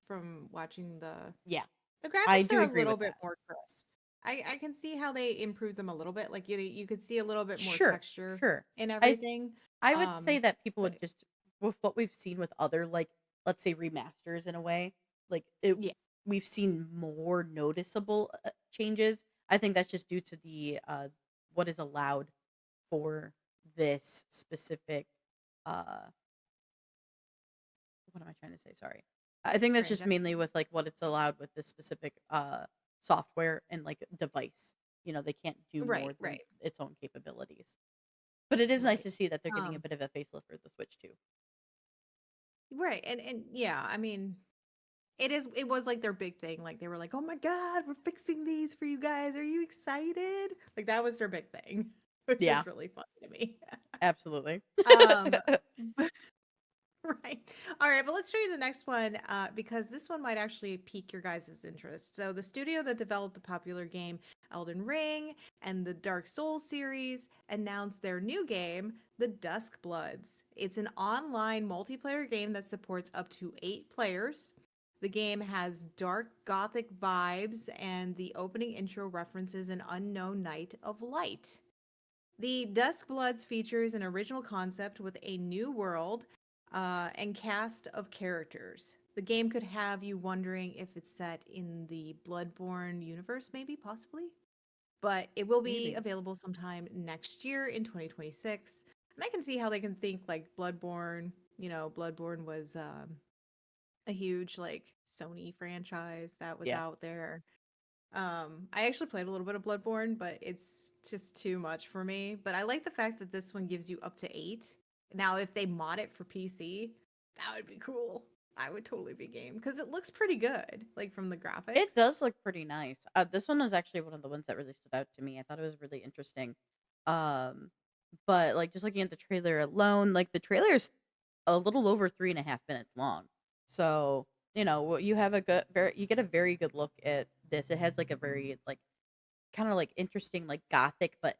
from watching Yeah, the I graphics do are a agree little with bit that. more crisp. I can see how they improved them a little bit. Like you could see a little bit more Sure, texture sure. in I everything. I would say Um, that people but would just with what we've seen with other, like, let's say remasters in a way, like yeah. we've seen more noticeable changes. I think that's just due to the what is allowed for this specific uh what am I trying to say? Sorry. I think that's just mainly Franchise. with like what it's allowed with this specific software and like device. They can't do more Right, than right, its own capabilities. But it is nice right. to see that they're getting a Um, bit of a facelift for the Switch too. right. And yeah, I mean, it was like their big thing. Like they were like, "Oh my god, we're fixing these for you guys. Are you excited?" Like that was their big thing, which Yeah, is really funny to me. absolutely. um Right. All right, but let's show you the next one because this one might actually pique your guys' interest. So, the studio that developed the popular game Elden Ring and the Dark Souls series announced their new game, The Dusk Bloods. It's an online multiplayer game that supports up to 8 players. The game has dark gothic vibes, and the opening intro references an unknown night of light. The Dusk Bloods features an original concept with a new world and cast of characters. The game could have you wondering if it's set in the Bloodborne universe, maybe, possibly. But it will be Maybe. available sometime next year in 2026. And I can see how they can think like Bloodborne. Bloodborne was a huge like Sony franchise that was Yeah. out there. I actually played a little bit of Bloodborne, but it's just too much for me. But I like the fact that this one gives you up to 8. Now, if they mod it for PC, that would be cool. I would totally be game because it looks pretty good, like from the It graphics. does look pretty nice. This one was actually one of the ones that really stood out to me. I thought it was really interesting. Um, but like just looking at the trailer alone, like the trailer is a little over 3.5 minutes long. So, you have you get a very good look at this. It has like a very like kind of like interesting, like gothic, but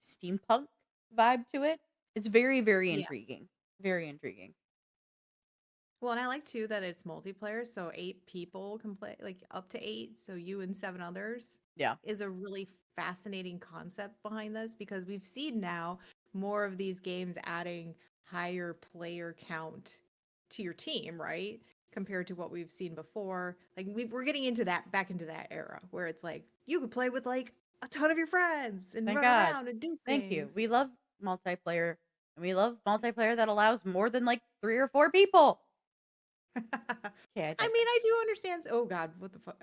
steampunk vibe to it. It's very, very Yeah. intriguing. Very intriguing. Well, and I like too that it's multiplayer, so 8 people can play, like up to 8, so you and 7 others Yeah. is a really fascinating concept behind this because we've seen now more of these games adding higher player count to your team, right? Compared to what we've seen before. Like we're getting into that back into that era where it's like you could play with like a ton of your friends and Thank run God. around and do Thank you. things. We love multiplayer, and we love multiplayer that allows more than like 3 or 4 people. Okay, I I mean, digress. I do understand. Oh God, what the fuck?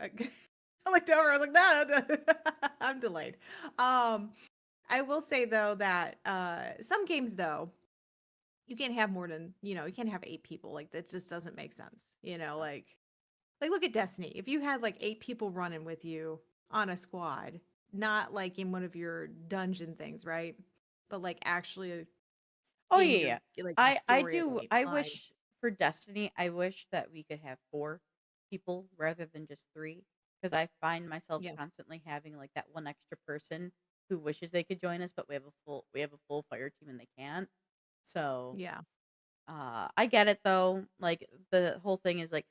I looked over. I was like, no, no, I'm delayed. Um, I will say though that some games though you can't have more than you can't have 8 people. Like that just doesn't make sense. Like look at Destiny. If you had like 8 people running with you on a squad, not like in one of your dungeon things, right? But like actually Oh in yeah, your yeah. like the I story of the do. main I line. wish for Destiny. I wish that we could have 4 people rather than just three, because I find myself Yeah. constantly having like that one extra person who wishes they could join us, but we have a full fire team and they can't. So Yeah. I get it though. Like the whole thing is like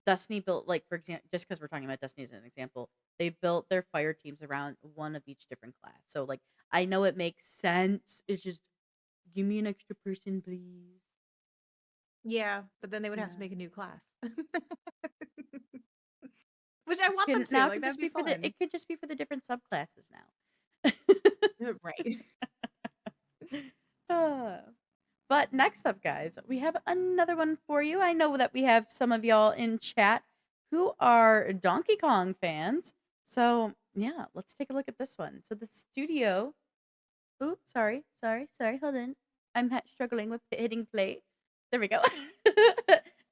Destiny built, like, for example, just because we're talking about Destiny as an example, they built their fire teams around one of each different class. So like I know it makes sense. It's just give me an extra person, please. Yeah, but then they would have to Yeah. make a new class. Which I Which want them can to, now like, could that'd just be be for the fun. it could just be for the different subclasses now. Right. Uh, but next up, guys, we have another one for you. I know that we have some of y'all in chat who are Donkey Kong fans. So, yeah, let's take a look at this one. So, the studio. Oops, sorry. Hold on. I'm struggling with hitting play. There we go.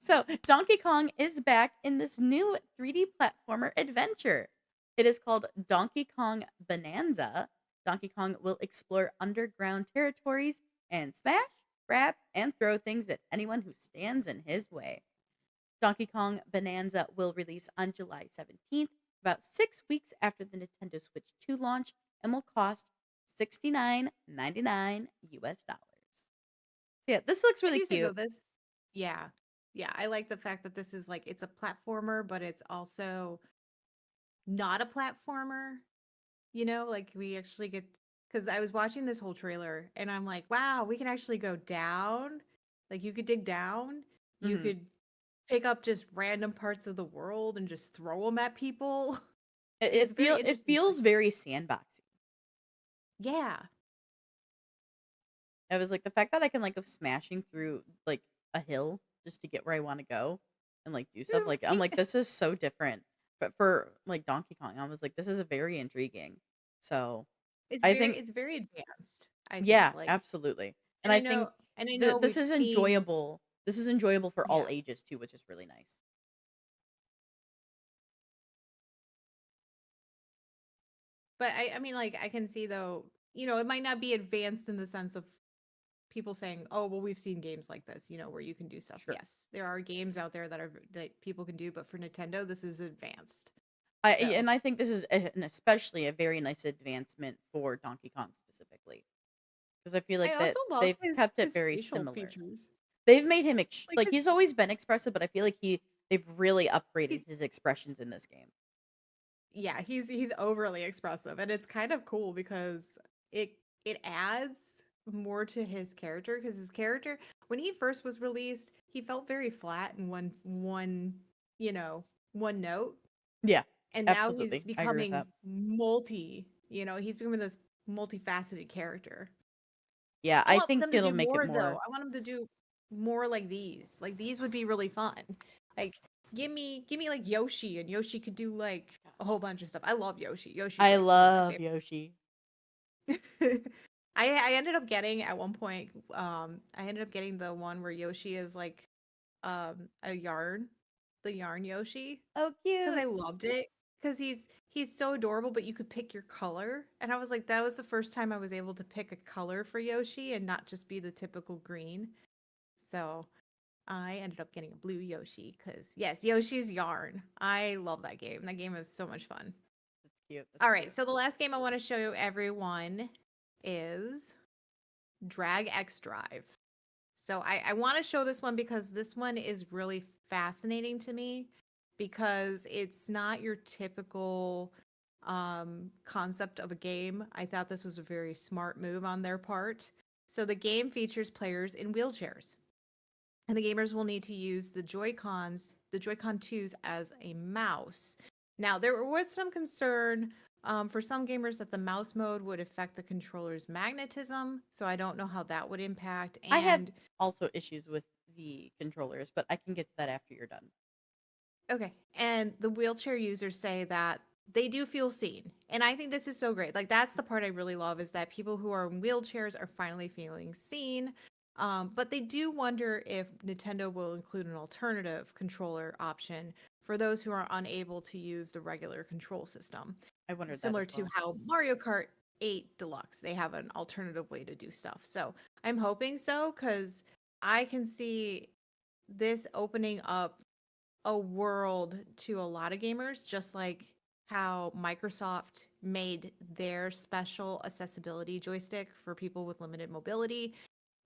So, Donkey Kong is back in this new 3D platformer adventure. It is called Donkey Kong Bonanza. Donkey Kong will explore underground territories and smash, grab, and throw things at anyone who stands in his way. Donkey Kong Bonanza will release on July 17th, about 6 weeks after the Nintendo Switch 2 launch, and will cost $69.99 US dollars. So yeah, this looks I really do say though cute. this yeah. Yeah, I like the fact that this is like it's a platformer, but it's also not a platformer. Like we actually get because I was watching this whole trailer and I'm like, wow, we can actually go down. Like you could dig down. You Hmm. could pick up just random parts of the world and just throw them at people. It, It's it very feel it interesting. feels very sandboxy. Yeah. It was like the fact that I can like go smashing through like a hill just to get where I want to go and like do stuff. Like I'm like this is so different. But for like Donkey Kong, I was like this is a very intriguing. So I think It's very advanced, I think. yeah, absolutely. And And I I think know we've this is seen enjoyable. This is enjoyable for all yeah. ages too, which is really nice. But I mean like I can see though, it might not be advanced in the sense of people saying, "Oh, well, we've seen games like this, where you can do stuff." Sure. Yes, there are games out there that people can do, but for Nintendo, this is advanced. So, I think this is an especially a very nice advancement for Donkey Kong specifically because I feel I like that also love they've his kept it very facial similar. features. They've made him Like like his he's always been expressive, but I feel like they've really he's upgraded his expressions in this game. yeah, he's overly expressive and it's kind of cool because it it adds more to his character because his character when he first was released, he felt very flat in you know, one note. Yeah, And now he's absolutely. I agree with becoming that. he's becoming this multifaceted character. Yeah, I I want think them to it'll do make it more though. more. I want them to do more like these. Like these would be really fun. Like give me like Yoshi and Yoshi could do like a whole bunch of stuff. I love Yoshi. Yoshi's I like one of my love favorites. Yoshi. I ended up getting at one point I ended up getting the one where Yoshi is like a yarn, the yarn Yoshi. Oh, Because I cute. loved it. Because he's so adorable, but you could pick your color. And I was like, that was the first time I was able to pick a color for Yoshi and not just be the typical green. So I ended up getting a blue Yoshi because yes, Yoshi's Yarn. I love that game. That game is so much fun. That's cute. That's All right, cute. so the last game I want to show you everyone is Drag X Drive. So I want to show this one because this one is really fascinating to me because it's not your typical concept of a game. I thought this was a very smart move on their part. So the game features players in wheelchairs. And the gamers will need to use the Joy-Con 2s as a mouse. Now, there was some concern for some gamers that the mouse mode would affect the controller's magnetism. So I don't know how that would impact. I have And also issues with the controllers, but I can get to that after you're done. okay. And the wheelchair users say that they do feel seen. And I think this is so great. Like that's the part I really love is that people who are in wheelchairs are finally feeling seen. But they do wonder if Nintendo will include an alternative controller option for those who are unable to use the regular control system. I wondered that Similar as to well. how Mario Kart 8 Deluxe, they have an alternative way to do stuff. So I'm hoping so because I can see this opening up a world to a lot of gamers, just like how Microsoft made their special accessibility joystick for people with limited mobility.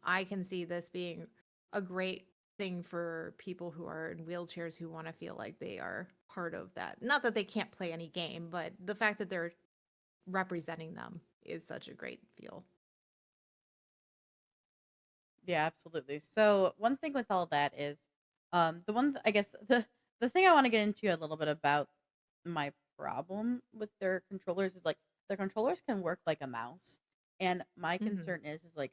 I can see this being a great thing for people who are in wheelchairs who want to feel like they are part of that. Not that they can't play any game, but the fact that they're representing them is such a great feel. Yeah, absolutely. So one thing with all that is, I guess the thing I want to get into a little bit about my problem with their controllers is like their controllers can work like a mouse, and my Hmm. concern is like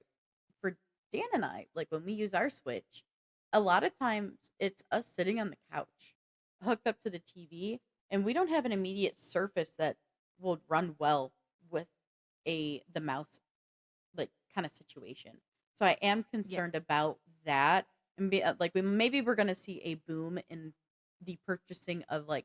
for Dan and I, like when we use our Switch, a lot of times it's us sitting on the couch, hooked up to the TV, and we don't have an immediate surface that will run well with the mouse like kind of situation. So I am Yeah. concerned about that, and like we're gonna see a boom in the purchasing of like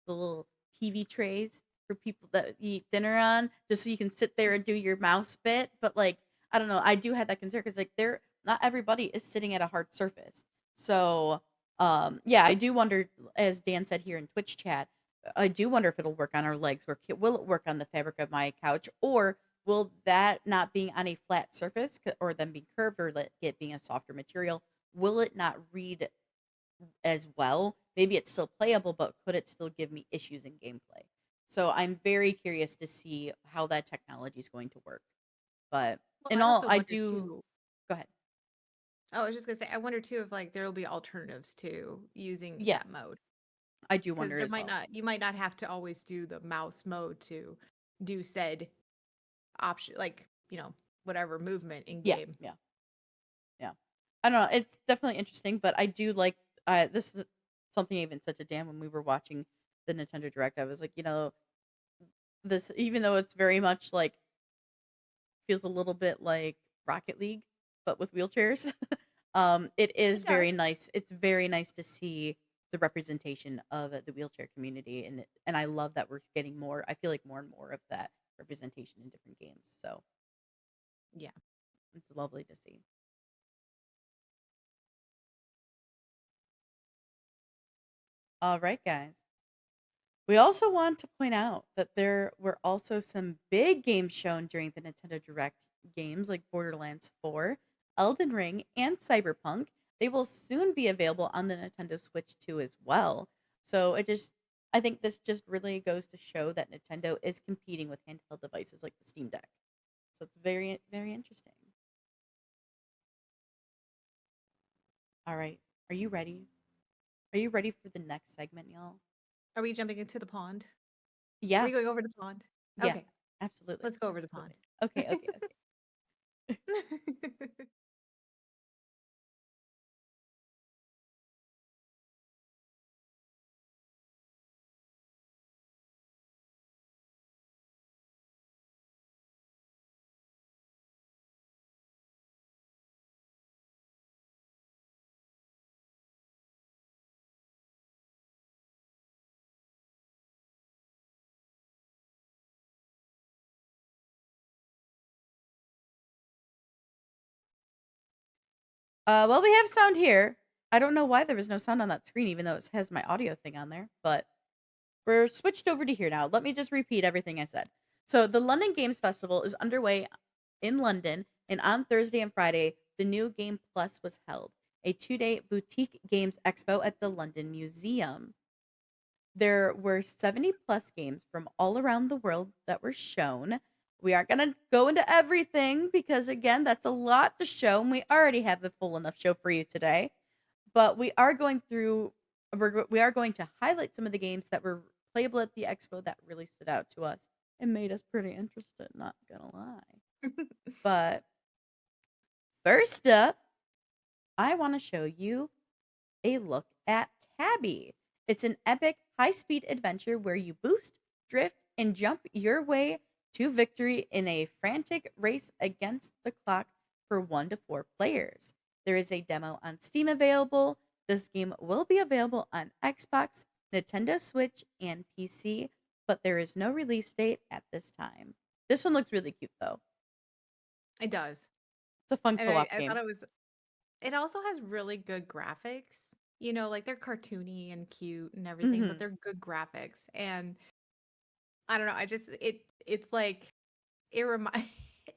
the little TV trays for people that eat dinner on, just so you can sit there and do your mouse bit. But like I don't know, I do have that concern because like they're not everybody is sitting at a hard surface. So yeah, I do wonder, as Dan said here in Twitch chat, I do wonder if it'll work on our legs, or will it work on the fabric of my couch, or will that not being on a flat surface or them being curved, or it being a softer material, will it not read as well? Maybe it's still playable, but could it still give me issues in gameplay? So I'm very curious to see how that technology is going to work. But Well, in I all, also I wonder do. too. Go ahead. Oh, I was just gonna say, I wonder too if like there will be alternatives to using Yeah, that mode, I do because wonder there as might well. not, you might not have to always do the mouse mode to do said option, like whatever movement in Yeah, game. yeah, yeah. I don't know. It's definitely interesting, but I do like. This is something I even said to Dan when we were watching the Nintendo Direct. I was like, this, even though it's very much like feels a little bit like Rocket League, but with wheelchairs. It is It does. very nice. It's very nice to see the representation of the wheelchair community, and I love that we're getting more. I feel like more and more of that representation in different games. So Yeah. it's lovely to see. All right, guys. We also want to point out that there were also some big games shown during the Nintendo Direct, games like Borderlands 4, Elden Ring, and Cyberpunk. They will soon be available on the Nintendo Switch 2 as well. So I think this just really goes to show that Nintendo is competing with handheld devices like the Steam Deck. So it's very, very interesting. All right. Are you ready? Are you ready for the next segment, y'all? Are we jumping into the pond? Are Yeah. we going over the pond? Yeah. Okay, Absolutely. let's go over the Absolutely. pond. Okay. Okay. Okay. Well, we have sound here. I don't know why there was no sound on that screen, even though it has my audio thing on there, but we're switched over to here now. Let me just repeat everything I said. So, the London Games Festival is underway in London, and on Thursday and Friday, the New Game Plus was held, a 2-day boutique games expo at the London Museum. There were 70 plus games from all around the world that were shown. We aren't going to go into everything because, again, that's a lot to show, and we already have a full enough show for you today. But we are going to highlight some of the games that were playable at the expo that really stood out to us and made us pretty interested, not gonna lie. But first up, I want to show you a look at Cabby. It's an epic high speed adventure where you boost, drift, and jump your way to victory in a frantic race against the clock for 1 to 4 players. There is a demo on Steam available. This game will be available on Xbox, Nintendo Switch, and PC, but there is no release date at this time. This one looks really cute though. It does. It's a fun And co op I thought game. it was, it also has really good graphics. like they're cartoony and cute and everything, but Hmm. they're good graphics. And I don't know, it's like it remind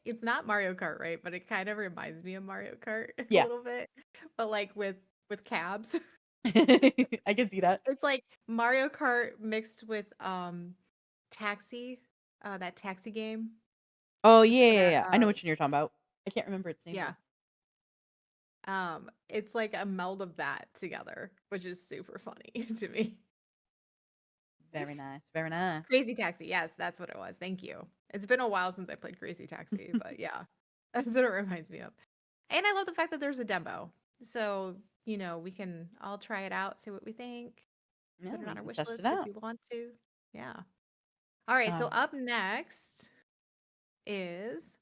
it's not Mario Kart, right? But it kind of reminds me of Mario Kart a Yeah. little bit, but like with cabs. I can see that. It's like Mario Kart mixed with Taxi, that taxi game. Oh, What's yeah, yeah, that? yeah. I know which one you're talking about. I can't remember its name, Yeah. though. It's like a meld of that together, which is super funny to me. Very nice, very nice. Crazy Taxi. Yes, that's what it was. Thank you. It's been a while since I played Crazy Taxi, but yeah, that's what it reminds me of. And I love the fact that there's a demo. So, we can all try it out, see what we think, Yeah, put it we on our can wish test it list if out. you want to. Yeah. All right. So, Uh, up next is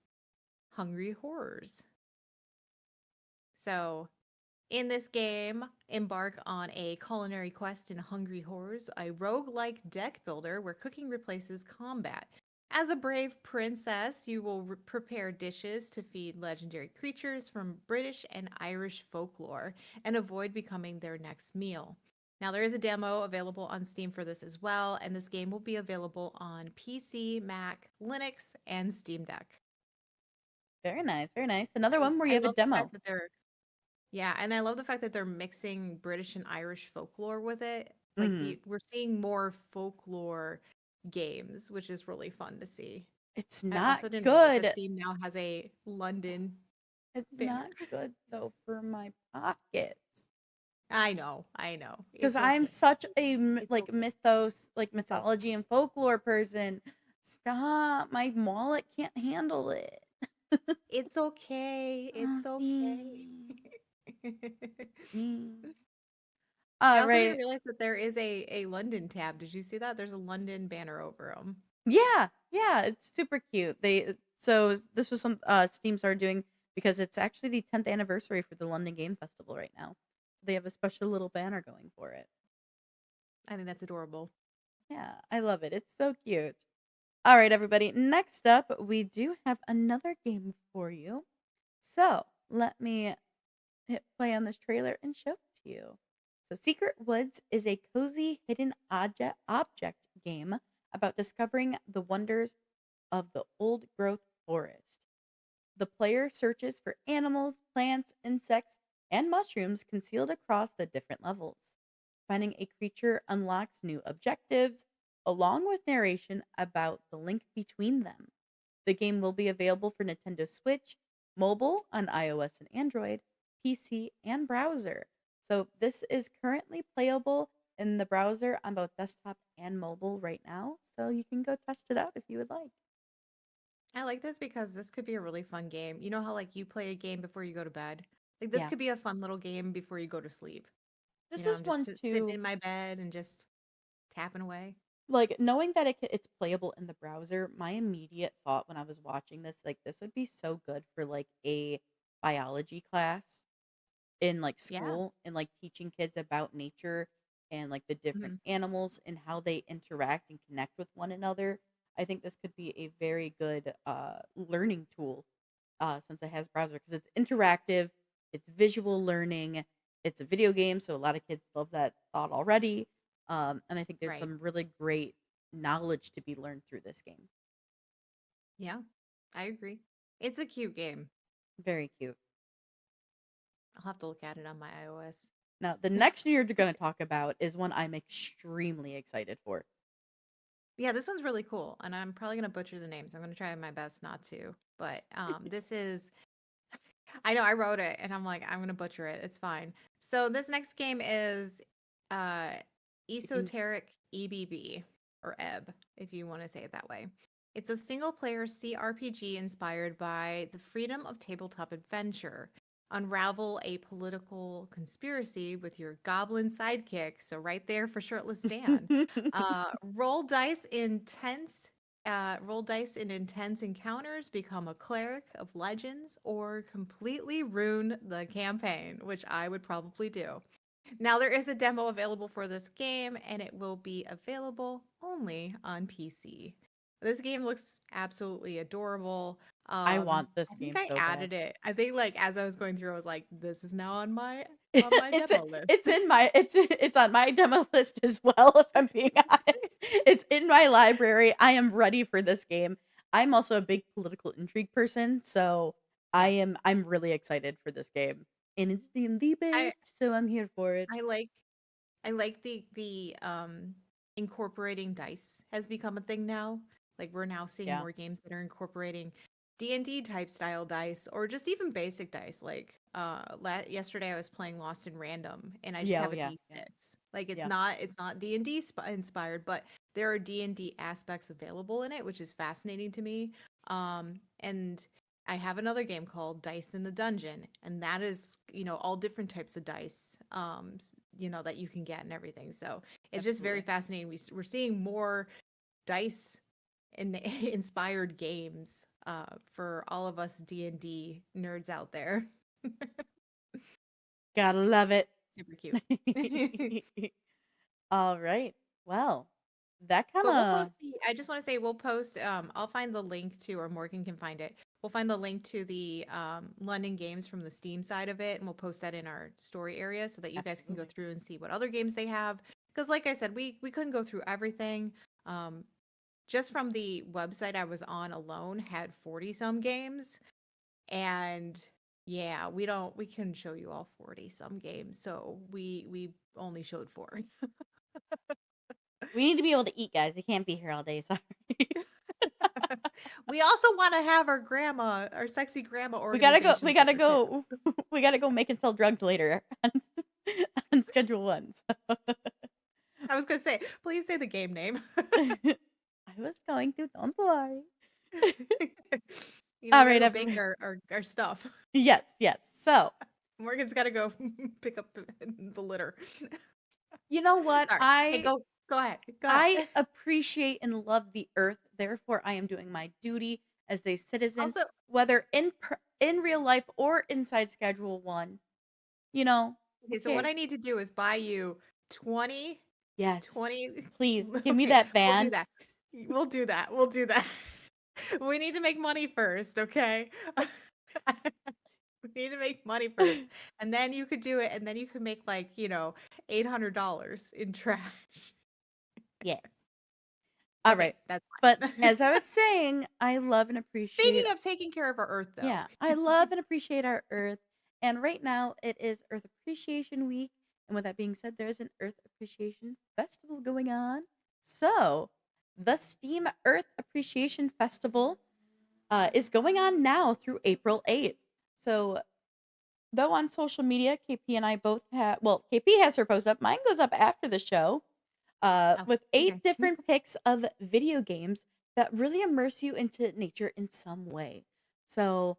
Hungry Horrors. So, in this game, embark on a culinary quest in Hungry Horrors, a roguelike deck builder where cooking replaces combat. As a brave princess, you will prepare dishes to feed legendary creatures from British and Irish folklore and avoid becoming their next meal. Now, there is a demo available on Steam for this as well, and this game will be available on PC, Mac, Linux, and Steam Deck. Very nice, very nice. Another I one where you I have a love the demo. fact that and I love the fact that they're mixing British and Irish folklore with it. Like Mhm. we're seeing more folklore games, which is really fun to see. It's I not also didn't realize that good. Steam now has a London It's banner. not good, though, for my pockets. I know. Because It's I'm okay. such a It's okay. like It's okay. mythology and folklore person. Stop. My wallet can't handle it. It's okay. It's okay. Fine. Fine. I All also didn't right. realize that there is a London tab. Did you see that? There's a London banner over them. Yeah, yeah, it's super cute. This was some Steam started doing because it's actually the 10th anniversary for the London Game Festival right now. So they have a special little banner going for it. I think that's adorable. Yeah, I love it. It's so cute. All right, everybody. Next up, we do have another game for you. So let me hit play on this trailer and show it to you. So, Secret Woods is a cozy hidden object game about discovering the wonders of the old growth forest. The player searches for animals, plants, insects, and mushrooms concealed across the different levels. Finding a creature unlocks new objectives, along with narration about the link between them. The game will be available for Nintendo Switch, mobile on iOS and Android, PC, and browser. So, this is currently playable in the browser on both desktop and mobile right now. So, you can go test it out if you would like. I like this because this could be a really fun game. You know how like you play a game before you go to bed? Like this Yeah. could be a fun little game before you go to sleep. This I'm is just one sitting too. in my bed and just tapping away. Like, knowing that it's playable in the browser, my immediate thought when I was watching this, like, this would be so good for, like, a biology class in, like, Yeah. school and, like, teaching kids about nature and, like, the different Mhm. animals and how they interact and connect with one another. I think this could be a very good, learning tool, since it has browser because it's interactive, it's visual learning, it's a video game, so a lot of kids love that thought already. And I think there's Right. some really great knowledge to be learned through this game. Yeah. I agree. It's a cute game. Very cute. I'll have to look at it on my iOS. Now, the next you're going to talk about is one I'm extremely excited for. Yeah, this one's really cool, and I'm probably gonna butcher the names. I'm gonna try my best not to. But this is I know I wrote it and I'm like, I'm gonna butcher it. It's fine. So this next game is uh You can. Esoteric EBB or EB, if you want to say it that way. It's a single player CRPG inspired by the freedom of tabletop adventure. Unravel a political conspiracy with your goblin sidekick. So right there for shirtless Dan. Roll dice in roll dice in intense encounters, become a cleric of legends, or completely ruin the campaign, which I would probably do. Now, there is a demo available for this game, and it will be available only on PC. This game looks absolutely adorable. I want this I think game I so bad. added it. I think, like, as I was going through, I was like, this is now on my on my It's demo list. it's in my it's on my demo list as well, if I'm being honest. It's in my library. I am ready for this game. I'm also a big political intrigue person, so Yeah. I'm really excited for this game. And it's D&D I based, so I'm here for it. I like I like the incorporating dice has become a thing now. Like we're now seeing Yeah. more games that are incorporating D&D type style dice or just even basic dice. Like yesterday I was playing Lost in Random and I just Yeah, oh have a yeah, yeah, D6. Like yeah. it's not D&D inspired, but there are D&D aspects available in it, which is fascinating to me. And I have another game called Dice in the Dungeon, and that is, all different types of dice, that you can get and everything. So it's just very Absolutely. fascinating. We're seeing more dice and inspired games for all of us D&D nerds out there. Gotta love it. Super cute. All right. Well, that kind But we'll of post I just want to say we'll post, I'll find the link to, or Morgan can find it. We'll find the link to the London games from the Steam side of it, and we'll post that in our story area so that you guys can go absolutely. through and see what other games they have. Because, like I said, we couldn't go through everything. Um, just from the website I was on alone had 40 some games, and yeah, we couldn't show you all 40 some games, so we only showed four. We need to be able to eat, guys. We can't be here all day. Sorry. We also want to have our sexy grandma We gotta go. organization We for gotta our kid. go. We gotta go make and sell drugs later on schedule one. So. I was gonna say, please say the game name. I was going to. Don't worry. We All gotta right, go bake everyone. our stuff. Yes, yes. So Morgan's gotta go pick up the litter. you know what? Sorry. Hey, go ahead. Go I ahead. appreciate and love the earth. Therefore, I am doing my duty as a citizen, Also, whether in real life or inside Schedule One. You know, okay, so what okay. I need to do is buy you 20, Yes. 20. Please give me Okay, that we'll do van. that. We'll do that. We'll do that. We need to make money first, okay? We need to make money first. And then you could do it, and then you could make like, $800 in trash. Yes. All Okay, right. that's But fine. as I was saying, I love and appreciate Speaking of taking care of our earth, though. yeah, I love and appreciate our earth. And right now it is Earth Appreciation Week. And with that being said, there's an Earth Appreciation Festival going on. So, the Steam Earth Appreciation Festival is going on now through April 8th. So, though on social media, KP and I both have, well, KP has her post up. Mine goes up after the show Oh, with okay. 8 different picks of video games that really immerse you into nature in some way. So,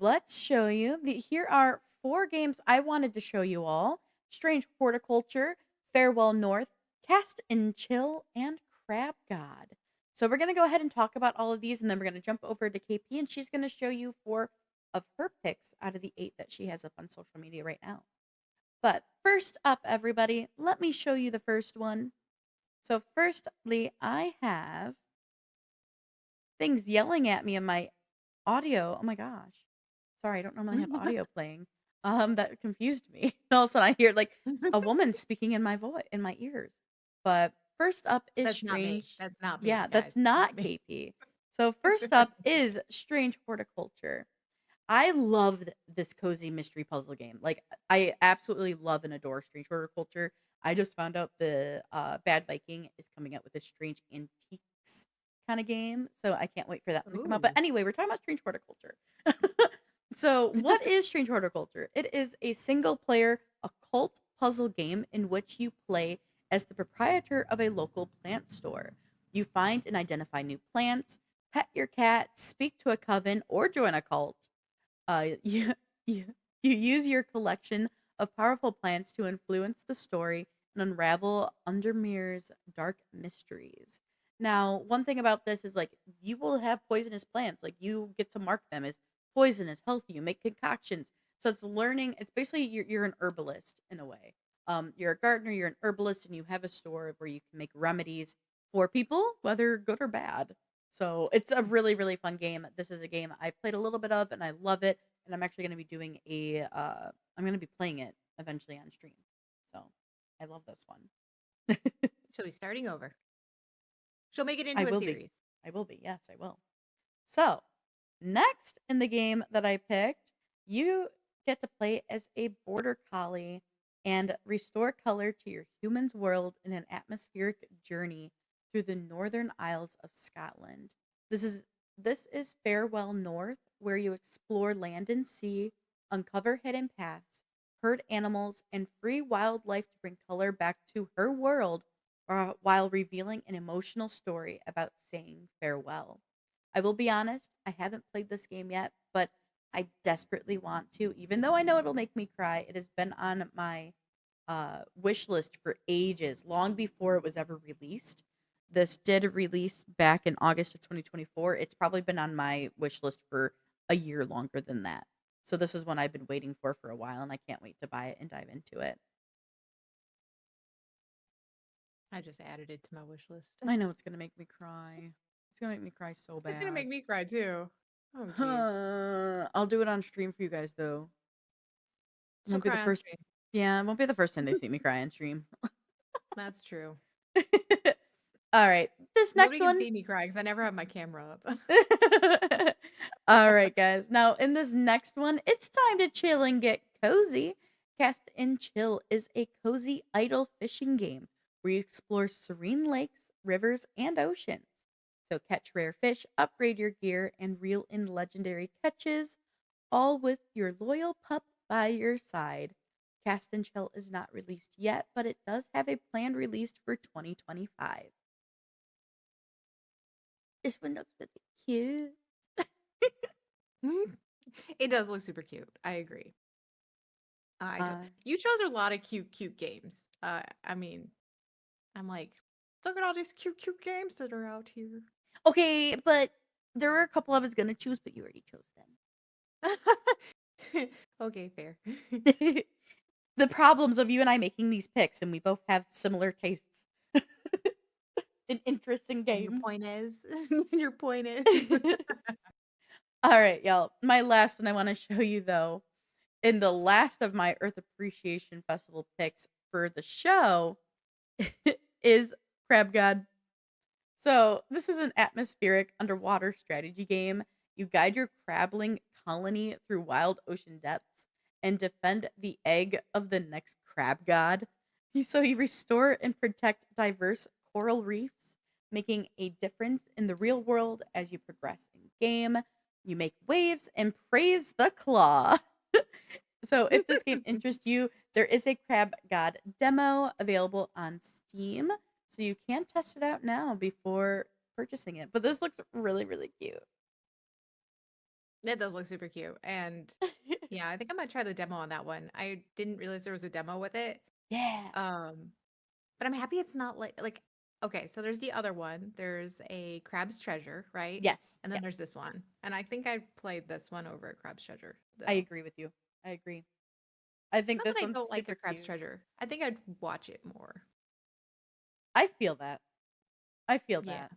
let's show you. Here are 4 games I wanted to show you all: Strange Horticulture, Farewell North, Cast and Chill, and Crab God. So we're going to go ahead and talk about all of these, and then we're going to jump over to KP, and she's going to show you 4 of her picks out of the 8 that she has up on social media right now. But first up, everybody, let me show you the first one. So firstly, I have things yelling at me in my audio. Oh my gosh. Sorry, I don't normally have audio playing. That confused me. And all of a sudden I hear like a woman speaking in my voice in my ears. But first up is That's not me. Strange. That's not me, Yeah, guys. that's That's not not me. KP. So first up is Strange Horticulture. I love this cozy mystery puzzle game. Like I absolutely love and adore Strange Horticulture. I just found out the Bad Viking is coming out with a Strange Antiques kind of game, so I can't wait for that one to come out. But Ooh. anyway, we're talking about Strange Horticulture. So, what is Strange Horticulture? It is a single player occult puzzle game in which you play as the proprietor of a local plant store. You find and identify new plants, pet your cat, speak to a coven, or join a cult. You, you, you use your collection of powerful plants to influence the story and unravel Undermere's dark mysteries. Now, one thing about this is like you will have poisonous plants. Like you get to mark them as poisonous, healthy. You make concoctions. So it's learning. It's basically you're an herbalist in a way. You're a gardener. You're an herbalist, and you have a store where you can make remedies for people, whether good or bad. So it's a really, really fun game. This is a game I've played a little bit of and I love it. And I'm actually going to be doing I'm going to be playing it eventually on stream. So I love this one. She'll be starting over. She'll make it I into a will be. series. I will be. Yes, I will. So, next in the game that I picked, you get to play as a border collie and restore color to your human's world in an atmospheric journey through the Northern Isles of Scotland. This is this is Farewell North, where you explore land and sea, uncover hidden paths, herd animals, and free wildlife to bring color back to her world, while revealing an emotional story about saying farewell. I will be honest, I haven't played this game yet, but I desperately want to, even though I know it'll make me cry. It has been on my wish list for ages, long before it was ever released. This did release back in August of 2024. It's probably been on my wish list for a year longer than that. So this is one I've been waiting for a while, and I can't wait to buy it and dive into it. I just added it to my wish list. I know it's gonna make me cry. It's gonna make me cry so It's gonna bad. make me cry too. Oh jeez. I'll do it on stream for you guys though. She'll Won't be the cry on first. stream. Yeah, it won't be the first time they see me cry on stream. That's true. All right, this next Nobody can one. see me cry because I never have my camera up. All right, guys. Now, in this next one, it's time to chill and get cozy. Cast and Chill is a cozy idle fishing game where you explore serene lakes, rivers, and oceans. So, catch rare fish, upgrade your gear, and reel in legendary catches, all with your loyal pup by your side. Cast and Chill is not released yet, but it does have a planned release for 2025. This one looks really cute. It does look super cute. I agree. I do. Uh, You chose a lot of cute games. I mean, I'm like, look at all these cute games that are out here. Okay, but there were a couple I was gonna choose, but you already chose Okay, fair. them. The problems of you and I making these picks, and we both have similar tastes in interests in And your games. point is, your point is. All right, y'all. My last one I want to show you, though, in the last of my Earth Appreciation Festival picks for the show, is Crab God. So, this is an atmospheric underwater strategy game. You guide your crabling colony through wild ocean depths and defend the egg of the next crab god. So, you restore and protect diverse coral reefs, making a difference in the real world as you progress in game. You make waves and praise the claw. So, if this game interests you, there is a Crab God demo available on Steam. So you can test it out now before purchasing it. But this looks really, really cute. It does look super cute. And yeah, I think I might try the demo on that one. I didn't realize there was a demo with it. Yeah. But I'm happy it's not like okay, so there's the other one. There's a Crab's Treasure, right? Yes. And then there's Yes. this one. And I think I played this one over a Crab's Treasure, I though. agree with you. I agree. I think Not this that I one's don't like super a Crab's cute. Treasure. I think I'd watch it more. I feel that. I feel Yeah. that.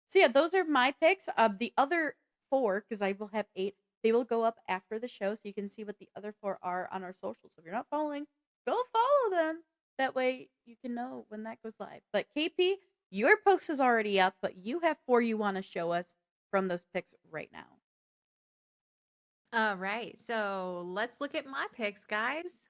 So yeah, those are my picks. The other four, because I will have 8, they will go up after the show, so you can see what the other 4 are on our socials. So if you're not following, go follow them. That way you can know when that goes live. But KP, your post is already up, but you have 4 you want to show us from those picks right now. All right. So let's look at my picks, guys,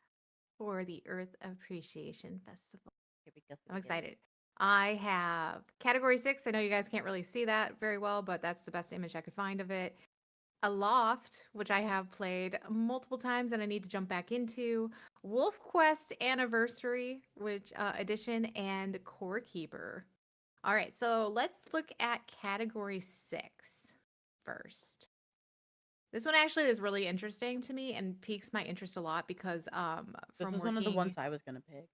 for the Earth Appreciation Festival. Here we go. I'm excited. I have category 6. I know you guys can't really see that very well, but that's the best image I could find of it. Aloft, which I have played multiple times and I need to jump back into. Wolf Quest Anniversary, which edition, and Core Keeper. All right, so let's look at category 6 first. This one actually is really interesting to me and piques my interest a lot because This from is one of the working ones I was going to pick.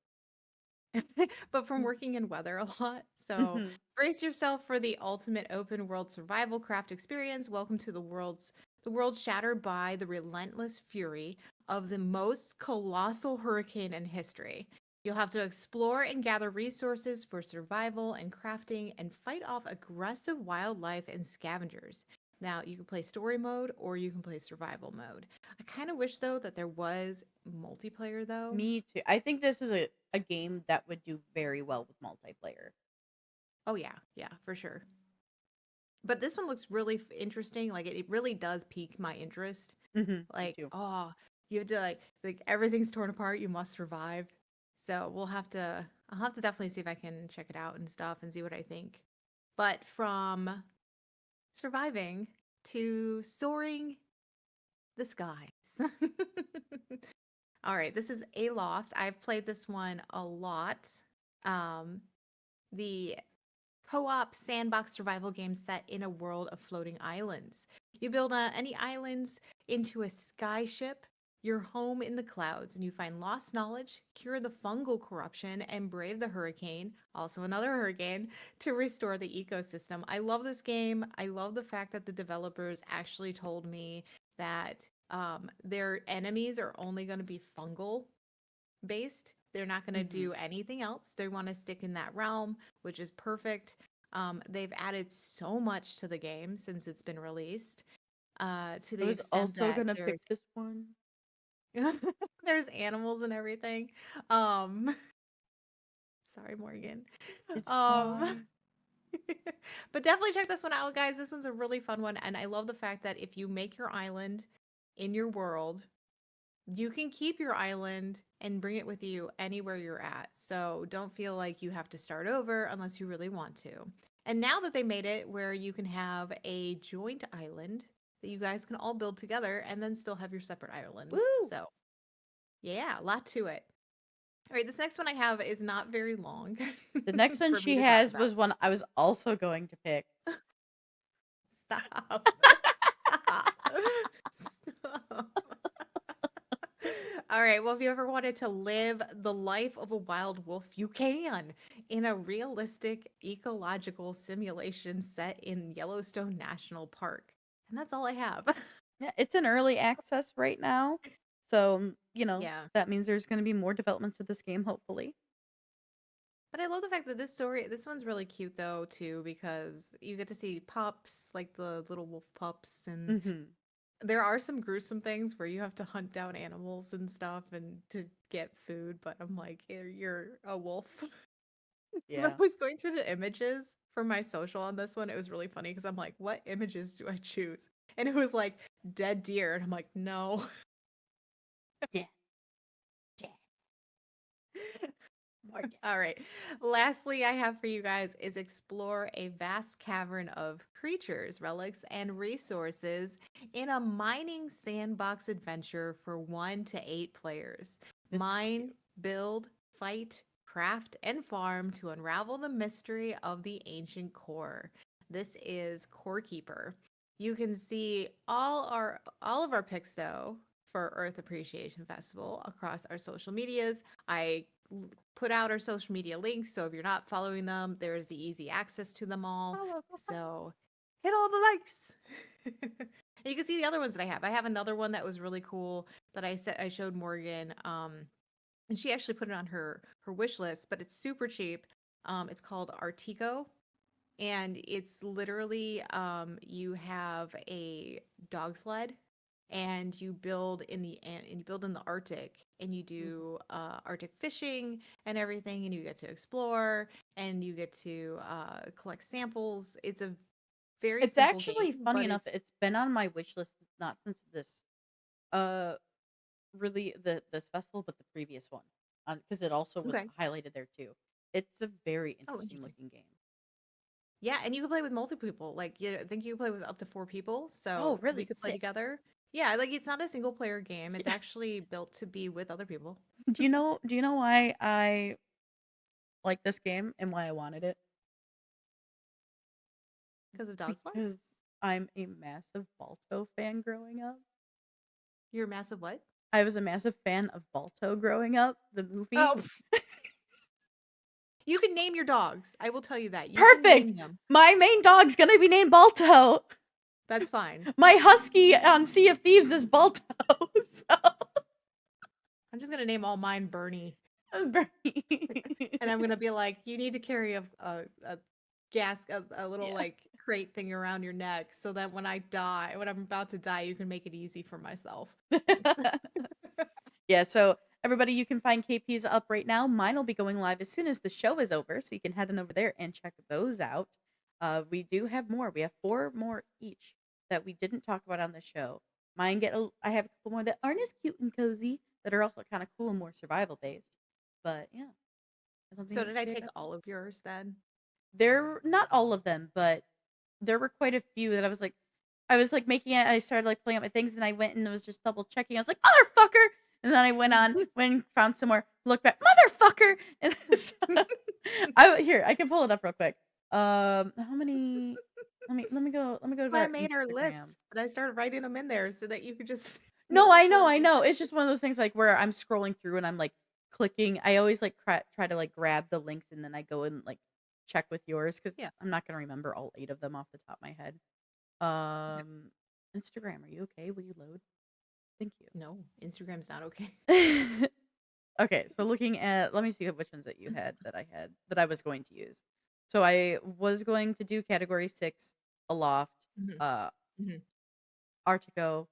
but from working in weather a lot. So brace yourself for the ultimate open world survival craft experience. Welcome to the world shattered by the relentless fury of the most colossal hurricane in history. You'll have to explore and gather resources for survival and crafting and fight off aggressive wildlife and scavengers. Now, you can play story mode or you can play survival mode. I kind of wish though that there was multiplayer though. Me too. I think this is a game that would do very well with multiplayer. Oh yeah, yeah, for sure. But this one looks really interesting. Like it really does pique my interest. Me Like, too. oh, you have to like everything's torn apart, you must survive. So I'll have to definitely see if I can check it out and stuff and see what I think. But from surviving to soaring the skies. All right, this is Aloft. I've played this one a lot. Um, the co-op sandbox survival game set in a world of floating islands. You build any islands into a sky ship, your home in the clouds, and you find lost knowledge, cure the fungal corruption, and brave the hurricane, also another hurricane, to restore the ecosystem. I love this game. I love the fact that the developers actually told me that their enemies are only going to be fungal based. They're not going to Hmm. do anything else. They want to stick in that realm, which is perfect. They've added so much to the game since it's been released, to I the was extent also that gonna pick this one. there's animals and everything. Um, sorry, Morgan. It's Um, fine. but definitely check this one out, guys. This one's a really fun one, and I love the fact that if you make your island in your world, you can keep your island and bring it with you anywhere you're at. So don't feel like you have to start over unless you really want to. And now that they made it where you can have a joint island that you guys can all build together and then still have your separate islands. Woo! So, yeah, a lot to it. All right, this next one I have is not very long The next one for me she to talk has about. was one I was also going to pick. Stop. Stop. Stop. All right. Well, if you ever wanted to live the life of a wild wolf, you can in a realistic ecological simulation set in Yellowstone National Park. And that's all I have. Yeah, it's in early access right now. So, Yeah. that means there's going to be more developments of this game, hopefully. But I love the fact that this one's really cute though, too, because you get to see pups, like the little wolf pups, and Hmm. there are some gruesome things where you have to hunt down animals and stuff and to get food, but I'm like, you're a wolf. So when I Yeah. was going through the images for my social on this one, it was really funny because I'm like, what images do I choose? And it was like dead deer. And I'm like, no. Yeah. Yeah. More death. All right. Lastly, I have for you guys is explore a vast cavern of creatures, relics, and resources in a mining sandbox adventure for 1 to 8 players. This is Mine, cute. build, fight, craft, and farm to unravel the mystery of the ancient core. This is Core Keeper. You can see all of our picks though for Earth Appreciation Festival across our social medias. I put out our social media links. So if you're not following them, there's the easy access to them all. Follow, go follow. So hit all the likes. And you can see the other ones that I have. I have another one that was really cool that I showed Morgan. And she actually put it on her wish list, but it's super cheap. It's called Artico, and it's literally you have a dog sled and you build in the Arctic and you Mhm. do Arctic fishing and everything, and you get to explore and you get to collect samples. It's a very It's simple actually game, funny but enough, it's it's been on my wish list not since uh really this festival, but the previous one. Because it also was okay. highlighted there too. It's a very Oh, interesting interesting. looking game. Yeah, and you can play with multiple people. Like, yeah, I think you can play with up to 4 people, Oh, so we really? could play Sick. together. Yeah, like it's not a single player game. It's actually built to be with other people Do you know why I like this game and why I wanted it? because of dog slides. Because I'm a massive Balto fan growing up. You're a massive what? I was a massive fan of Balto growing up, the movie. Oh, you can name your dogs. I will tell you that. You can Perfect. name them. My main dog's gonna be named Balto. That's fine. My husky on Sea of Thieves is Balto. So I'm just gonna name all mine Bernie, Bernie. and I'm gonna be like, you need to carry a gas, a little Yeah. like crate thing around your neck so that when when I'm about to die, you can make it easy for myself. Yeah, so everybody, you can find KPs up right now. Mine will be going live as soon as the show is over, so you can head on over there and check those out. We do have more. We have 4 more each that we didn't talk about on the show. I have a couple more that aren't as cute and cozy that are also kind of cool and more survival based. But yeah, So something did I great take about that. all of yours then? They're not all of them, but there were quite a few that I was like making it. I started like pulling up my things, and I went and was just double checking. I was like, motherfucker, and then I went and found some more. Looked back, motherfucker, and so, I can pull it up real quick. How many? Let me go to I our made our Instagram. list, but I started writing them in there so that you could just No, move I forward. know. It's just one of those things like where I'm scrolling through and I'm like clicking. I always like try to like grab the links and then I go and like check with yours because Yeah. I'm not gonna remember all 8 of them off the top of my head. Yeah. Instagram, are you okay? Will you load? Thank No, Instagram's not okay. you. Okay, so looking at, let me see which ones that you had that I was going to use. So I was going to do category 6, Aloft, Mhm, uh, mhm, Artico,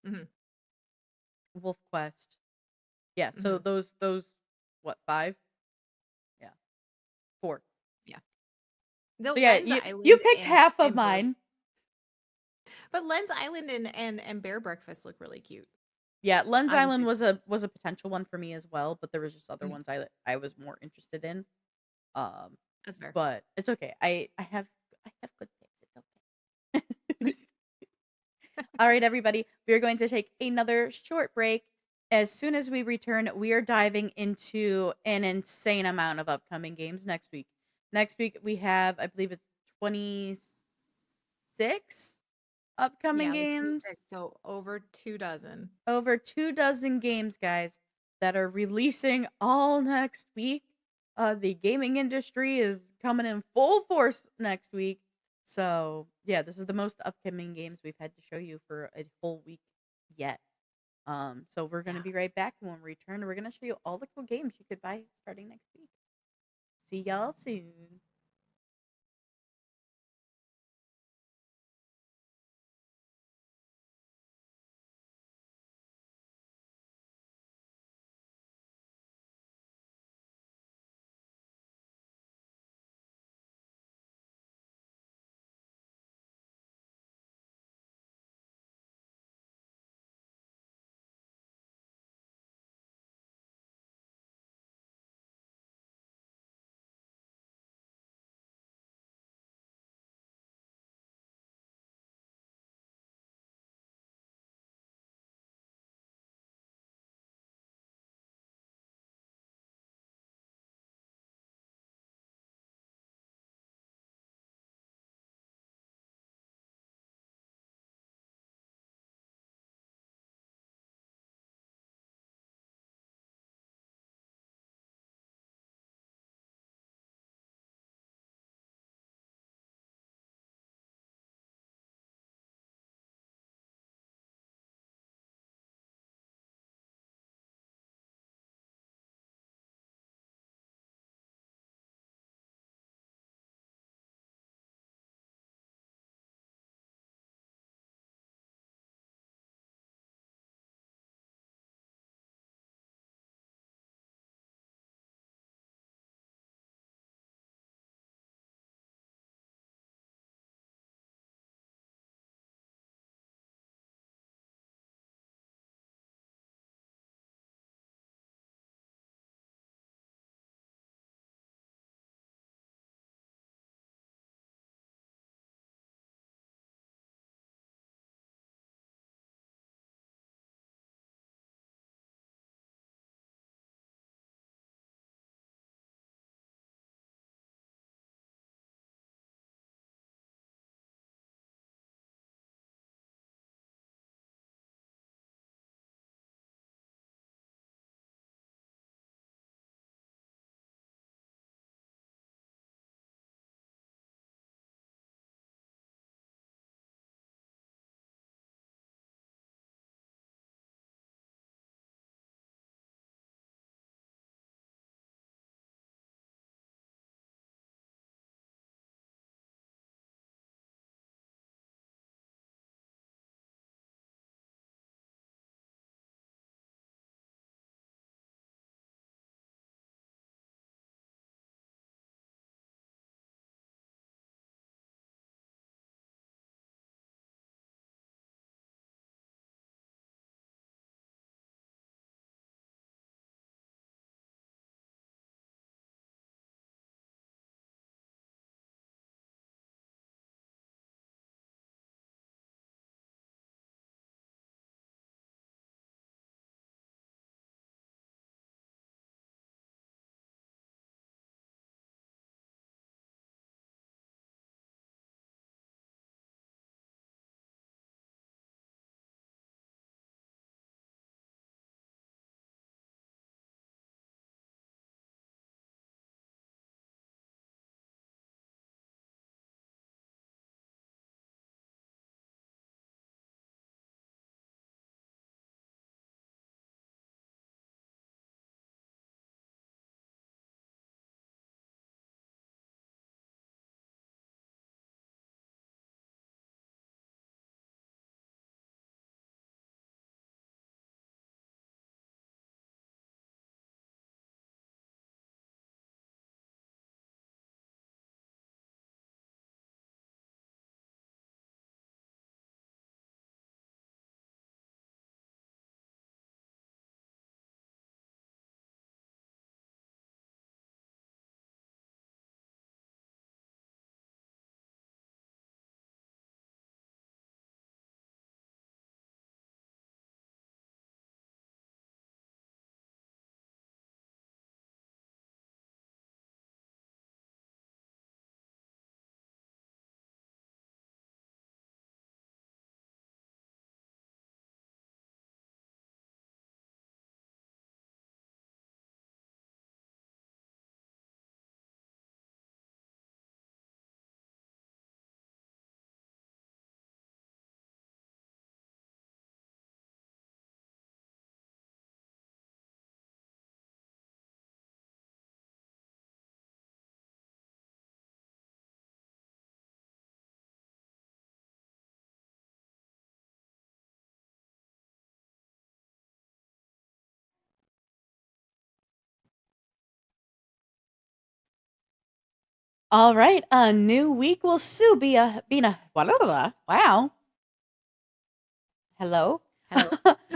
mhm, Wolf Quest. Yeah, so mhm. those what, 5? Yeah, 4. Yeah. The So yeah, Lens you Island picked half of and Bear, mine. but Lens Island and Bear Breakfast look really cute. Yeah, Lens Island Honestly. was a potential one for me as well, but there was just other Mhm. ones I was more interested in. Um, That's fair. but it's okay. I have good picks. It's okay. All right, everybody, we are going to take another short break. As soon as we return, we are diving into an insane amount of upcoming games next week. Next week we have, I believe it's 26 upcoming Yeah, like games. 26, so over 2 dozen. Over 2 dozen games, guys, that are releasing all next week. The gaming industry is coming in full force next week. So, yeah, this is the most upcoming games we've had to show you for a whole week yet. So we're going to Yeah. be right back. And when we return, we're going to show you all the cool games you could buy starting next week. See y'all soon. All right, a new week will soon be wow. Hello. Hello.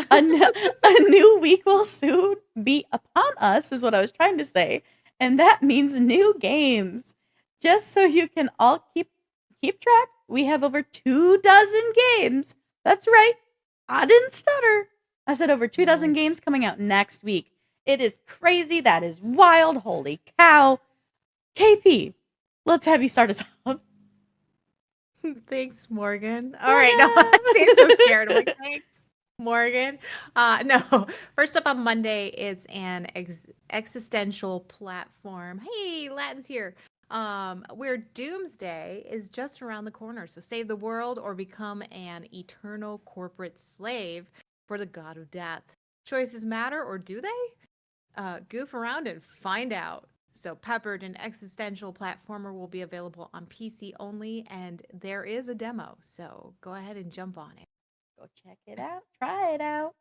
A new week will soon be upon us, is what I was trying to say, and that means new games. Just so you can all keep track, we have over 2 dozen games. That's right, I didn't stutter. I said over 2 dozen Nice. games coming out next week. It is crazy. That is wild. Holy cow. KP, let's have you start us off. Thanks, Morgan. All right, no, see, it's so scared. I'm like, Morgan. thanks, Morgan. No, first up on Monday, it's an existential platform. Hey, Latin's here. Where doomsday is just around the corner. So save the world or become an eternal corporate slave for the god of death. Choices matter, or do they? Goof around and find out. So, Peppered, an existential platformer, will be available on PC only, and there is a demo. So, go ahead and jump on it. Go check it out. Try it out.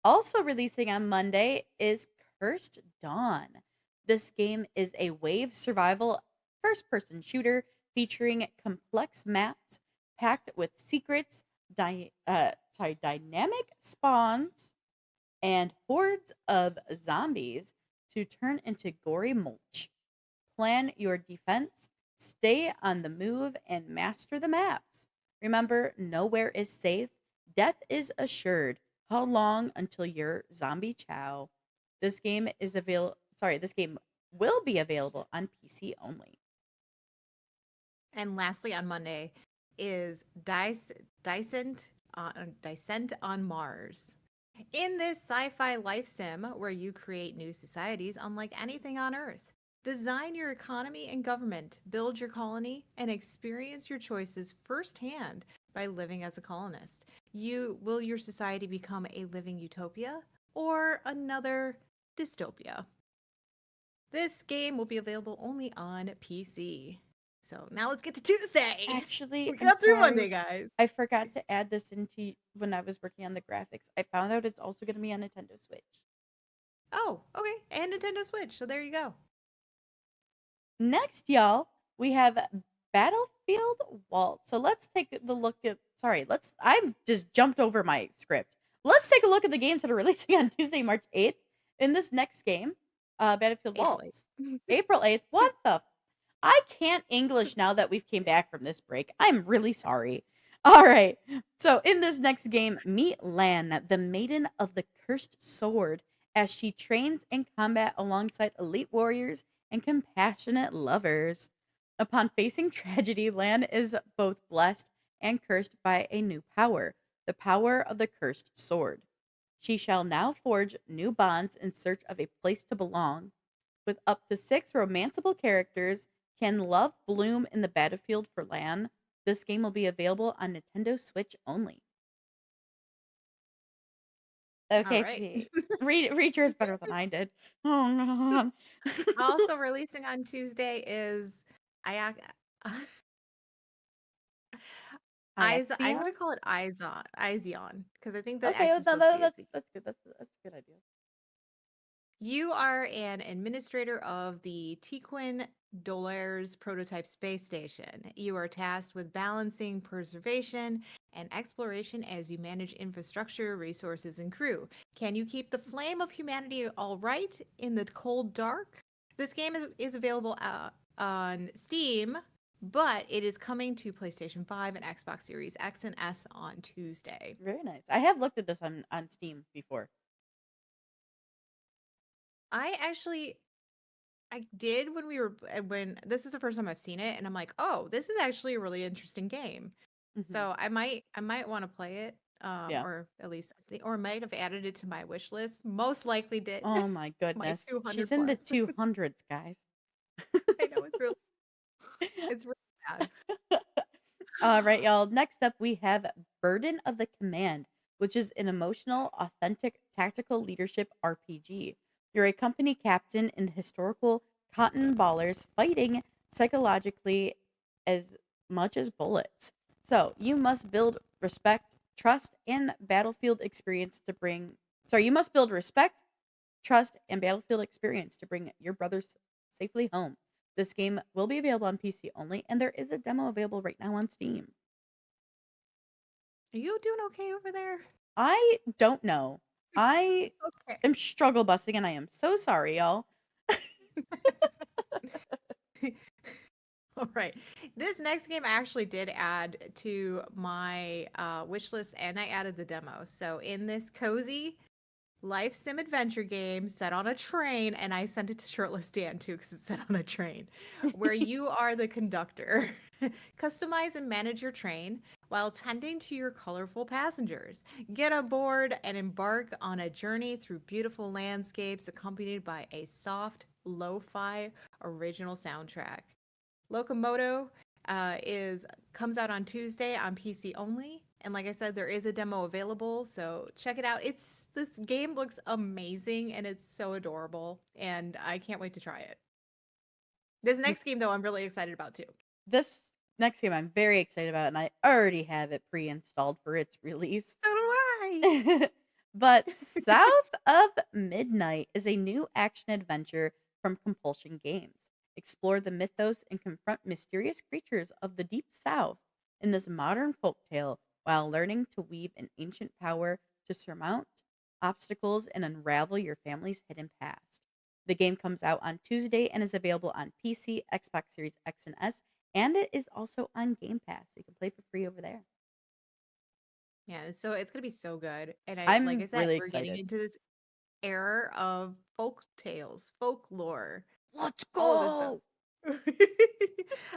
Also releasing on Monday is Cursed Dawn. This game is a wave survival first person shooter featuring complex maps packed with secrets, dynamic spawns, and hordes of zombies to turn into gory mulch. Plan your defense, stay on the move, and master the maps. Remember, nowhere is safe. Death is assured. How long until your zombie chow? This game is available. Sorry, this game will be available on PC only. And lastly, on Monday is Descent on Mars. In this sci fi life sim where you create new societies unlike anything on Earth, design your economy and government, build your colony, and experience your choices firsthand by living as a colonist. Will your society become a living utopia or another dystopia? This game will be available only on PC. So now let's get to Tuesday. Actually, We I'm got through Monday, sorry. guys. I forgot to add this into when I was working on the graphics. I found out it's also going to be on Nintendo Switch. Oh, okay. And Nintendo Switch. So there you go. Next, y'all, we have Battlefield Waltz. So let's take the look at. Sorry, I just jumped over my script. Let's take a look at the games that are releasing on Tuesday, March 8th. In this next game, Battlefield April Waltz, 8th. April 8th. What the? I can't English now that we've came back from this break. I'm really sorry. All right. So in this next game, meet Lan, the Maiden of the Cursed Sword, as she trains in combat alongside elite warriors and compassionate lovers. Upon facing tragedy, Lan is both blessed and cursed by a new power, the power of the Cursed Sword. She shall now forge new bonds in search of a place to belong. With up to 6 romanceable characters, can love bloom in the battlefield for Lan? This game will be available on Nintendo Switch only. All Okay, right. read yours better than I did. Oh no. Also releasing on Tuesday is I I'm Iaxion? gonna call it Izion because I think the Okay, X well, is no, supposed to be a Z. that's good. That's a good idea. You are an administrator of the Tequin Dolaires prototype space station. You are tasked with balancing preservation and exploration as you manage infrastructure, resources, and crew. Can you keep the flame of humanity all right in the cold dark? This game is available on Steam, but it is coming to PlayStation 5 and Xbox Series X and S on Tuesday. Very nice. I have looked at this on Steam before. I actually I did when this is the first time I've seen it, and I'm like, oh, this is actually a really interesting game. Hmm. So I might want to play it, Yeah. or at least or might have added it to my wish list. Most likely did. Oh my My goodness. 200 She's in the plus. 200s, guys. I know it's really bad. All right, y'all. Next up, we have Burden of the Command, which is an emotional, authentic, tactical leadership RPG. You're a company captain in the historical cotton ballers fighting psychologically as much as bullets. So you must build respect, trust, and battlefield experience to bring. Sorry, you must build respect, trust, and battlefield experience to bring your brothers safely home. This game will be available on PC only, and there is a demo available right now on Steam. Are you doing okay over there? I don't know. I Okay. am struggle busting, and I am so sorry, y'all. All right. This next game I actually did add to my wish list, and I added the demo. So in this cozy life sim adventure game set on a train, and I sent it to Shirtless Dan too because it's set on a train, where you are the conductor. Customize and manage your train while tending to your colorful passengers. Get aboard and embark on a journey through beautiful landscapes accompanied by a soft, lo-fi original soundtrack. Locomoto is comes out on Tuesday on PC only. And like I said, there is a demo available, so check it out. It's this game looks amazing and it's so adorable, and I can't wait to try it. This M- next game though, I'm really excited about too. This next game I'm very excited about, and I already have it pre-installed for its release. So do I. But South of Midnight is a new action adventure from Compulsion Games. Explore the mythos and confront mysterious creatures of the Deep South in this modern folktale while learning to weave an ancient power to surmount obstacles and unravel your family's hidden past. The game comes out on Tuesday and is available on PC, Xbox Series X and S, and it is also on Game Pass. So you can play for free over there. Yeah, so it's gonna be so good. And I like I I'm said, really we're getting excited. into this era of folk tales, folklore, Let's all of this stuff. go.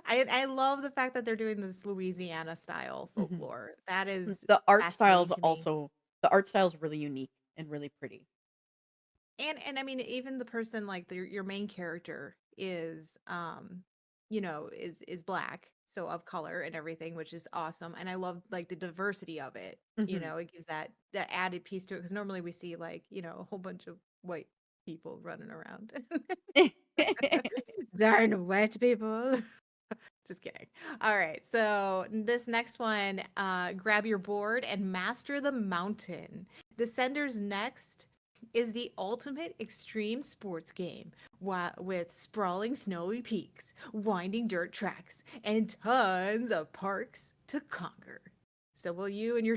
I love the fact that they're doing this Louisiana style Mhm. folklore. That is The art fascinating style's to me. also the art style's really unique and really pretty. And I mean, even the person like your main character is is black, so of color and everything, which is awesome. And I love like the diversity of it. Mhm. It gives that added piece to it because normally we see like, a whole bunch of white people running around. Darn white people. Just kidding. All right. So this next one, grab your board and master the mountain. Descenders next is the ultimate extreme sports game with sprawling snowy peaks, winding dirt tracks, and tons of parks to conquer. So will you and your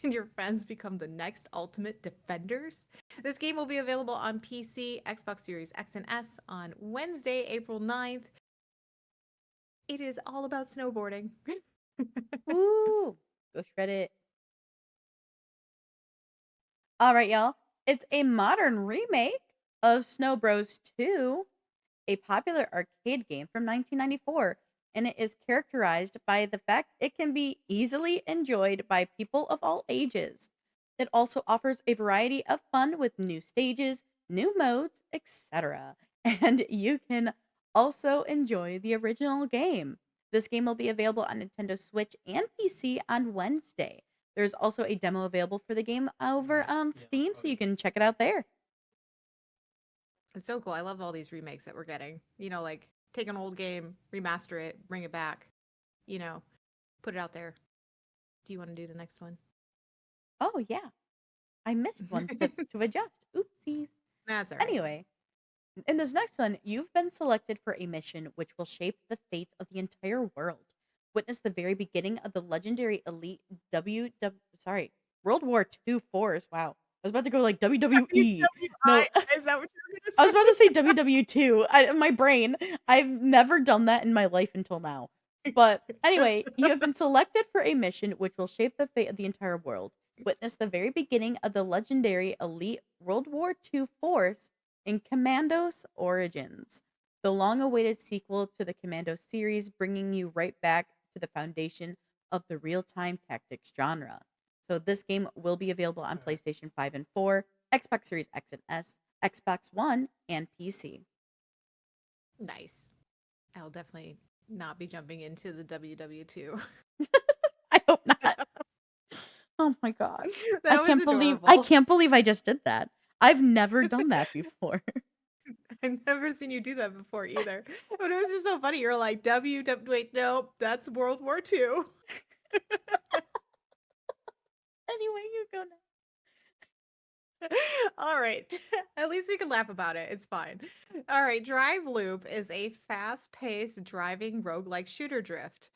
and your friends become the next ultimate defenders? This game will be available on PC, Xbox Series X and S on Wednesday, April 9th. It is all about snowboarding. Woo! Go shred it. All right, y'all. It's a modern remake of Snow Bros. 2, a popular arcade game from 1994, and it is characterized by the fact it can be easily enjoyed by people of all ages. It also offers a variety of fun with new stages, new modes, etc. And you can also enjoy the original game. This game will be available on Nintendo Switch and PC on Wednesday. There's also a demo available for the game over on Steam, so you can check it out there. It's so cool. I love all these remakes that we're getting. Like take an old game, remaster it, bring it back, you know, put it out there. Do you want to do the next one? Oh, yeah. I missed one to adjust. Oopsies. That's all right. Anyway, in this next one, you've been selected for a mission which will shape the fate of the entire world. Witness the very beginning of the legendary elite World War II force. Wow. I was about to go like WWE. WWI. No, Is that what you were I gonna was about to say? say WW2. My brain. I've never done that in my life until now. But anyway, you have been selected for a mission which will shape the fate of the entire world. Witness the very beginning of the legendary elite World War II force in Commandos Origins, the long awaited sequel to the Commando series, bringing you right back to the foundation of the real time tactics genre. So, this game will be available on PlayStation 5 and 4, Xbox Series X and S, Xbox One, and PC. Nice. I'll definitely not be jumping into the WW2. I hope not. Oh my god. That was I adorable. can't believe I just did that. I've never done that before. I've never seen you do that before either. But it was just so funny. You're like, wait, no, that's World War II. Anyway, you go now. All right. At least we can laugh about it. It's fine. All right. Drive Loop is a fast-paced driving roguelike shooter drift.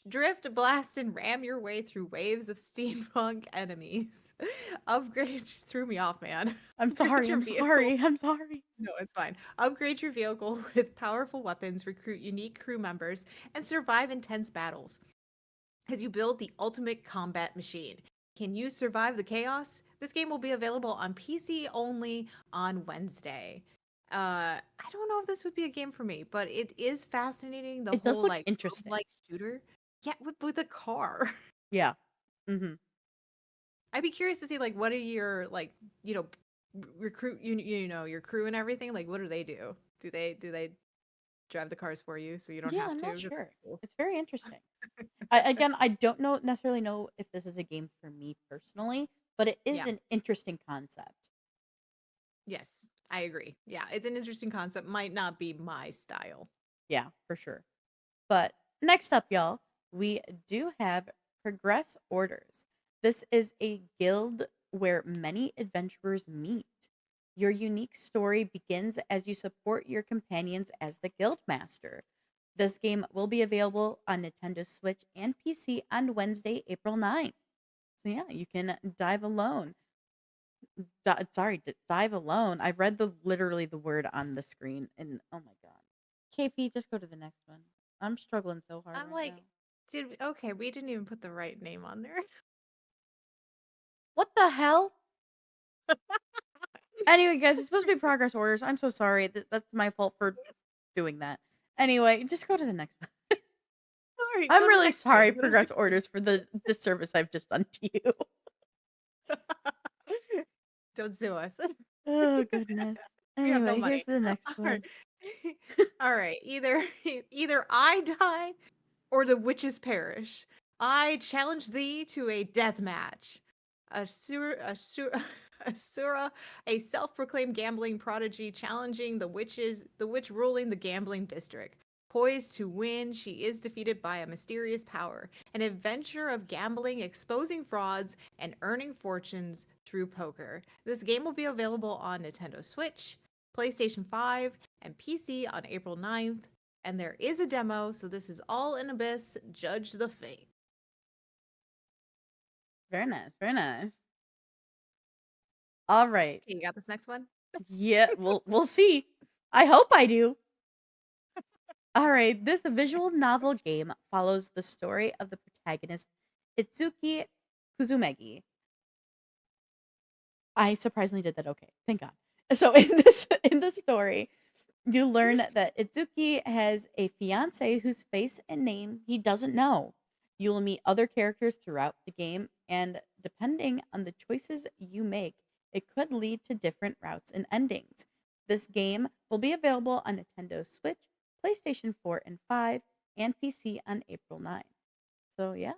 Drift, blast, and ram your way through waves of steampunk enemies. Upgrade just threw me off, man. I'm Upgrade sorry. your I'm vehicle. sorry. I'm sorry. No, it's fine. Upgrade your vehicle with powerful weapons, recruit unique crew members, and survive intense battles as you build the ultimate combat machine. Can you survive the chaos? This game will be available on PC only on Wednesday. I don't know if this would be a game for me, but it is fascinating. The It does whole look like interesting. roguelike shooter, yeah, with a car. Yeah. Hmm. I'd be curious to see like what are your like you know recruit you know your crew and everything. Like what do they do? Do they drive the cars for you so you don't Yeah, have I'm to? not 'Cause that'd sure. be cool. It's very interesting. I don't necessarily know if this is a game for me personally, but it is Yeah. an interesting concept. Yes, I agree. Yeah, it's an interesting concept. Might not be my style. Yeah, for sure. But next up, y'all, we do have Progress Orders. This is a guild where many adventurers meet. Your unique story begins as you support your companions as the guild master. This game will be available on Nintendo Switch and PC on Wednesday, April 9th. So yeah, you can dive alone. Dive alone. I read the literally the word on the screen and oh my god. KP, just go to the next one. I'm struggling so hard I'm right like, now. okay, we didn't even put the right name on there. What the hell? Anyway, guys, it's supposed to be progress orders. I'm so sorry. That's my fault for doing that. Anyway, just go to the next one. All right, I'm go to the really next one. sorry, Go to the progress next orders, for the disservice I've just done to you. one. Don't sue us. Oh goodness. We have no Anyway, here's money. the next All right. one. All right. Either I die or the witches perish. I challenge thee to a death match. Asura, a self-proclaimed gambling prodigy, challenging the witch ruling the gambling district. Poised to win, she is defeated by a mysterious power. An adventure of gambling, exposing frauds, and earning fortunes through poker. This game will be available on Nintendo Switch, PlayStation 5, and PC on April 9th. And there is a demo, so this is all in Abyss. Judge the fate. Very nice, very nice. All right. Okay, you got this next one? Yeah, we'll see. I hope I do. All right, this visual novel game follows the story of the protagonist Itsuki Kuzumegi. I surprisingly did that okay. Thank God. So in the story, you learn that Itsuki has a fiance whose face and name he doesn't know. You will meet other characters throughout the game, and depending on the choices you make, it could lead to different routes and endings. This game will be available on Nintendo Switch, PlayStation 4 and 5, and PC on April 9th. So, yeah,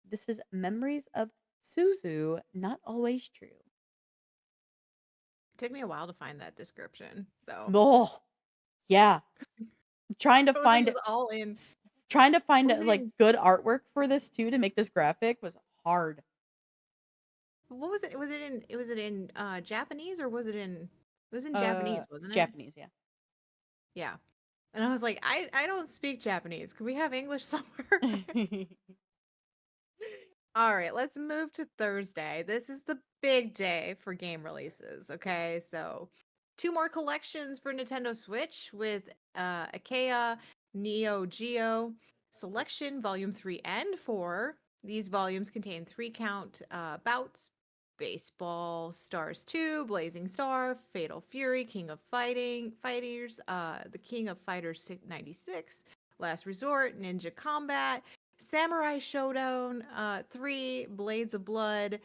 this is Memories of Suzu, Not Always True. It took me a while to find that description, though. Oh, yeah. Trying to Jose find was all in. s- trying to find Was it like in good artwork for this too to make this graphic was hard. what was it? Was it in Japanese or was it was in Uh Japanese, wasn't it? Japanese, yeah. Yeah. And I was like, I don't speak Japanese. Could we have English somewhere? All right, let's move to Thursday. This is the big day for game releases, okay? So, two more collections for Nintendo Switch with Ikea Neo Geo Selection Volume 3 and 4. These volumes contain three count bouts: Baseball Stars 2, Blazing Star, Fatal Fury, King of Fighters, The King of Fighters 96, Last Resort, Ninja Combat, Samurai Showdown 3, Blades of Blood,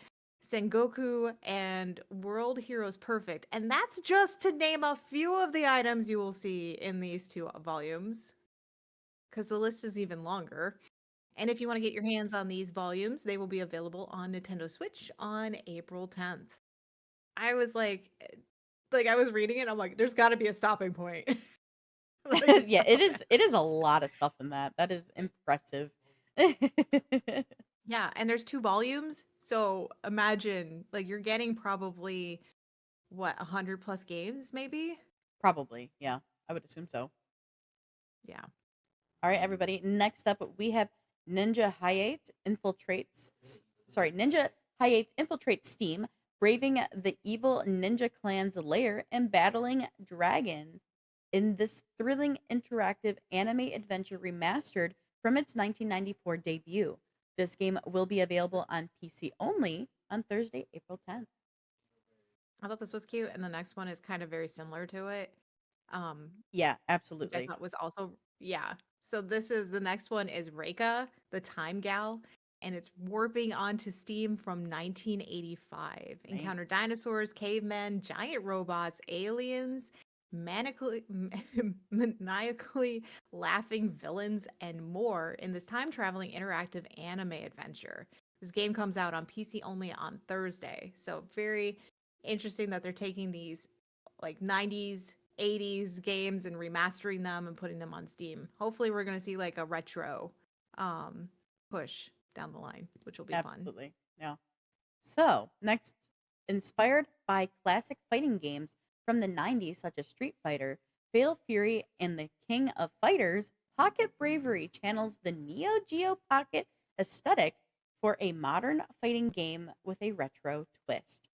Sengoku, and World Heroes Perfect. And that's just to name a few of the items you will see in these two volumes, because the list is even longer. And if you want to get your hands on these volumes, they will be available on Nintendo Switch on April 10th. I was like I was reading it, I'm like, there's got to be a stopping point. Like Yeah, stop. it is a lot of stuff in that. That is impressive. Yeah, and there's 2 volumes, so imagine, like, you're getting probably, what, 100 plus games, maybe? Probably, yeah. I would assume so. Yeah. All right, everybody. Next up, we have Ninja Hayate infiltrates Steam, braving the evil ninja clan's lair and battling dragon in this thrilling interactive anime adventure remastered from its 1994 debut. This game will be available on PC only on Thursday, April 10th. I thought this was cute, and the next one is kind of very similar to it, um, Yeah, which I absolutely. thought was also yeah. So this is the next one is Reika, the Time Gal, and it's warping onto Steam from 1985. Nice. Encounter dinosaurs, cavemen, giant robots, aliens, manically, maniacally laughing villains, and more in this time traveling interactive anime adventure. This game comes out on PC only on Thursday. So very interesting that they're taking these like 90s 80s games and remastering them and putting them on Steam. Hopefully we're going to see like a retro um push down the line, which will be fun. Absolutely. Yeah. So, next, inspired by classic fighting games from the 90s, such as Street Fighter, Fatal Fury, and the King of Fighters, Pocket Bravery channels the Neo Geo Pocket aesthetic for a modern fighting game with a retro twist.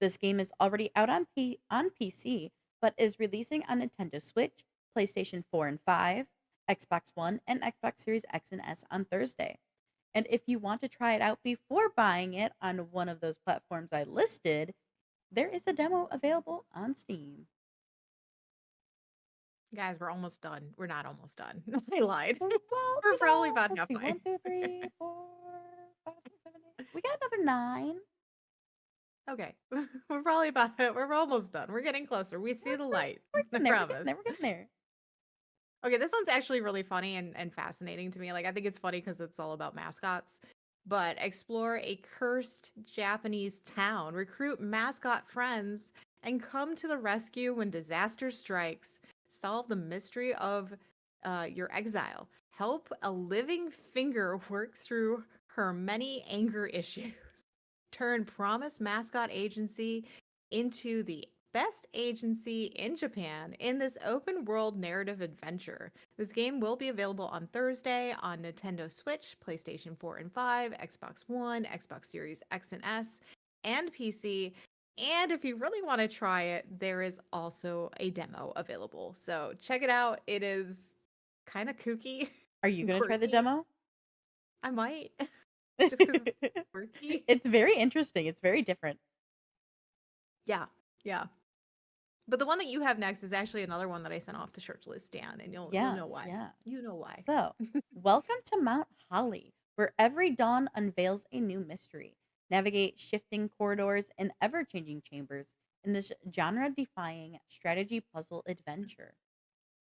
This game is already out on PC, but is releasing on Nintendo Switch, PlayStation 4 and 5, Xbox One, and Xbox Series X and S on Thursday. And if you want to try it out before buying it on one of those platforms I listed, there is a demo available on Steam. Guys, we're almost done. We're not almost done. I lied. Well, We're probably about let's see. halfway. One, two, three, four, five, six, seven, eight. We got another 9. Okay. We're probably about we're almost done. We're getting closer. We see the light. We're I getting there. We're getting promise. there. We're getting there. Okay, this one's actually really funny and fascinating to me. Like, I think it's funny because it's all about mascots. But explore a cursed Japanese town, recruit mascot friends, and come to the rescue when disaster strikes. Solve the mystery of your exile. Help a living finger work through her many anger issues. Turn Promise Mascot Agency into the best agency in Japan in this open world narrative adventure. This game will be available on Thursday on Nintendo Switch, PlayStation 4 and 5, Xbox One, Xbox Series X and S, and PC. And if you really want to try it, there is also a demo available. So check it out. It is kind of kooky Are you and going to try the quirky. demo? I might, just because it's quirky. It's very interesting. It's very different. Yeah, yeah. But the one that you have next is actually another one that I sent off to Shirtless Dan, and you'll Yes, know why. yes. You know why. So, welcome to Mount Holly, where every dawn unveils a new mystery. Navigate shifting corridors and ever changing chambers in this genre defying strategy puzzle adventure.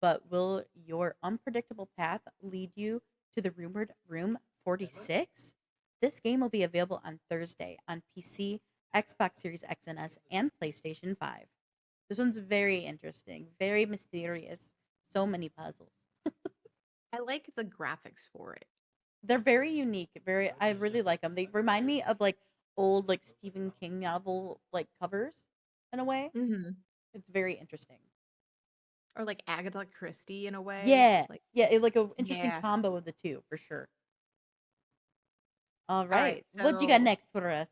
But will your unpredictable path lead you to the rumored Room 46? This game will be available on Thursday on PC, Xbox Series X and S, and PlayStation 5. This one's very interesting, very mysterious. So many puzzles. I like the graphics for it. They're very unique. Very, I really like them. They remind me of like old like Stephen King novel like covers in a way. Hmm. It's very interesting. Or like Agatha Christie in a way. Yeah, Like, yeah, like a interesting yeah. combo of the two for sure. All All right, right. what you got So, next for us?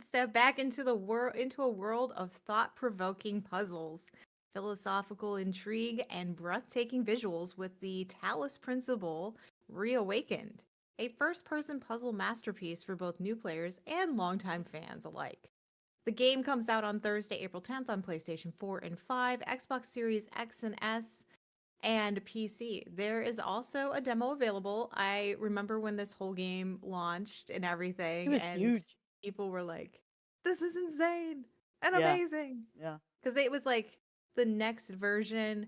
step back into the world, into a world of thought-provoking puzzles, philosophical intrigue, and breathtaking visuals with the Talus Principle reawakened. A first-person puzzle masterpiece for both new players and longtime fans alike. The game comes out on Thursday, April 10th on PlayStation 4 and 5, Xbox Series X and S, and PC. There is also a demo available. I remember when this whole game launched and It everything, was and huge. people were like, this is insane and Yeah, amazing. yeah. Because it was like the next version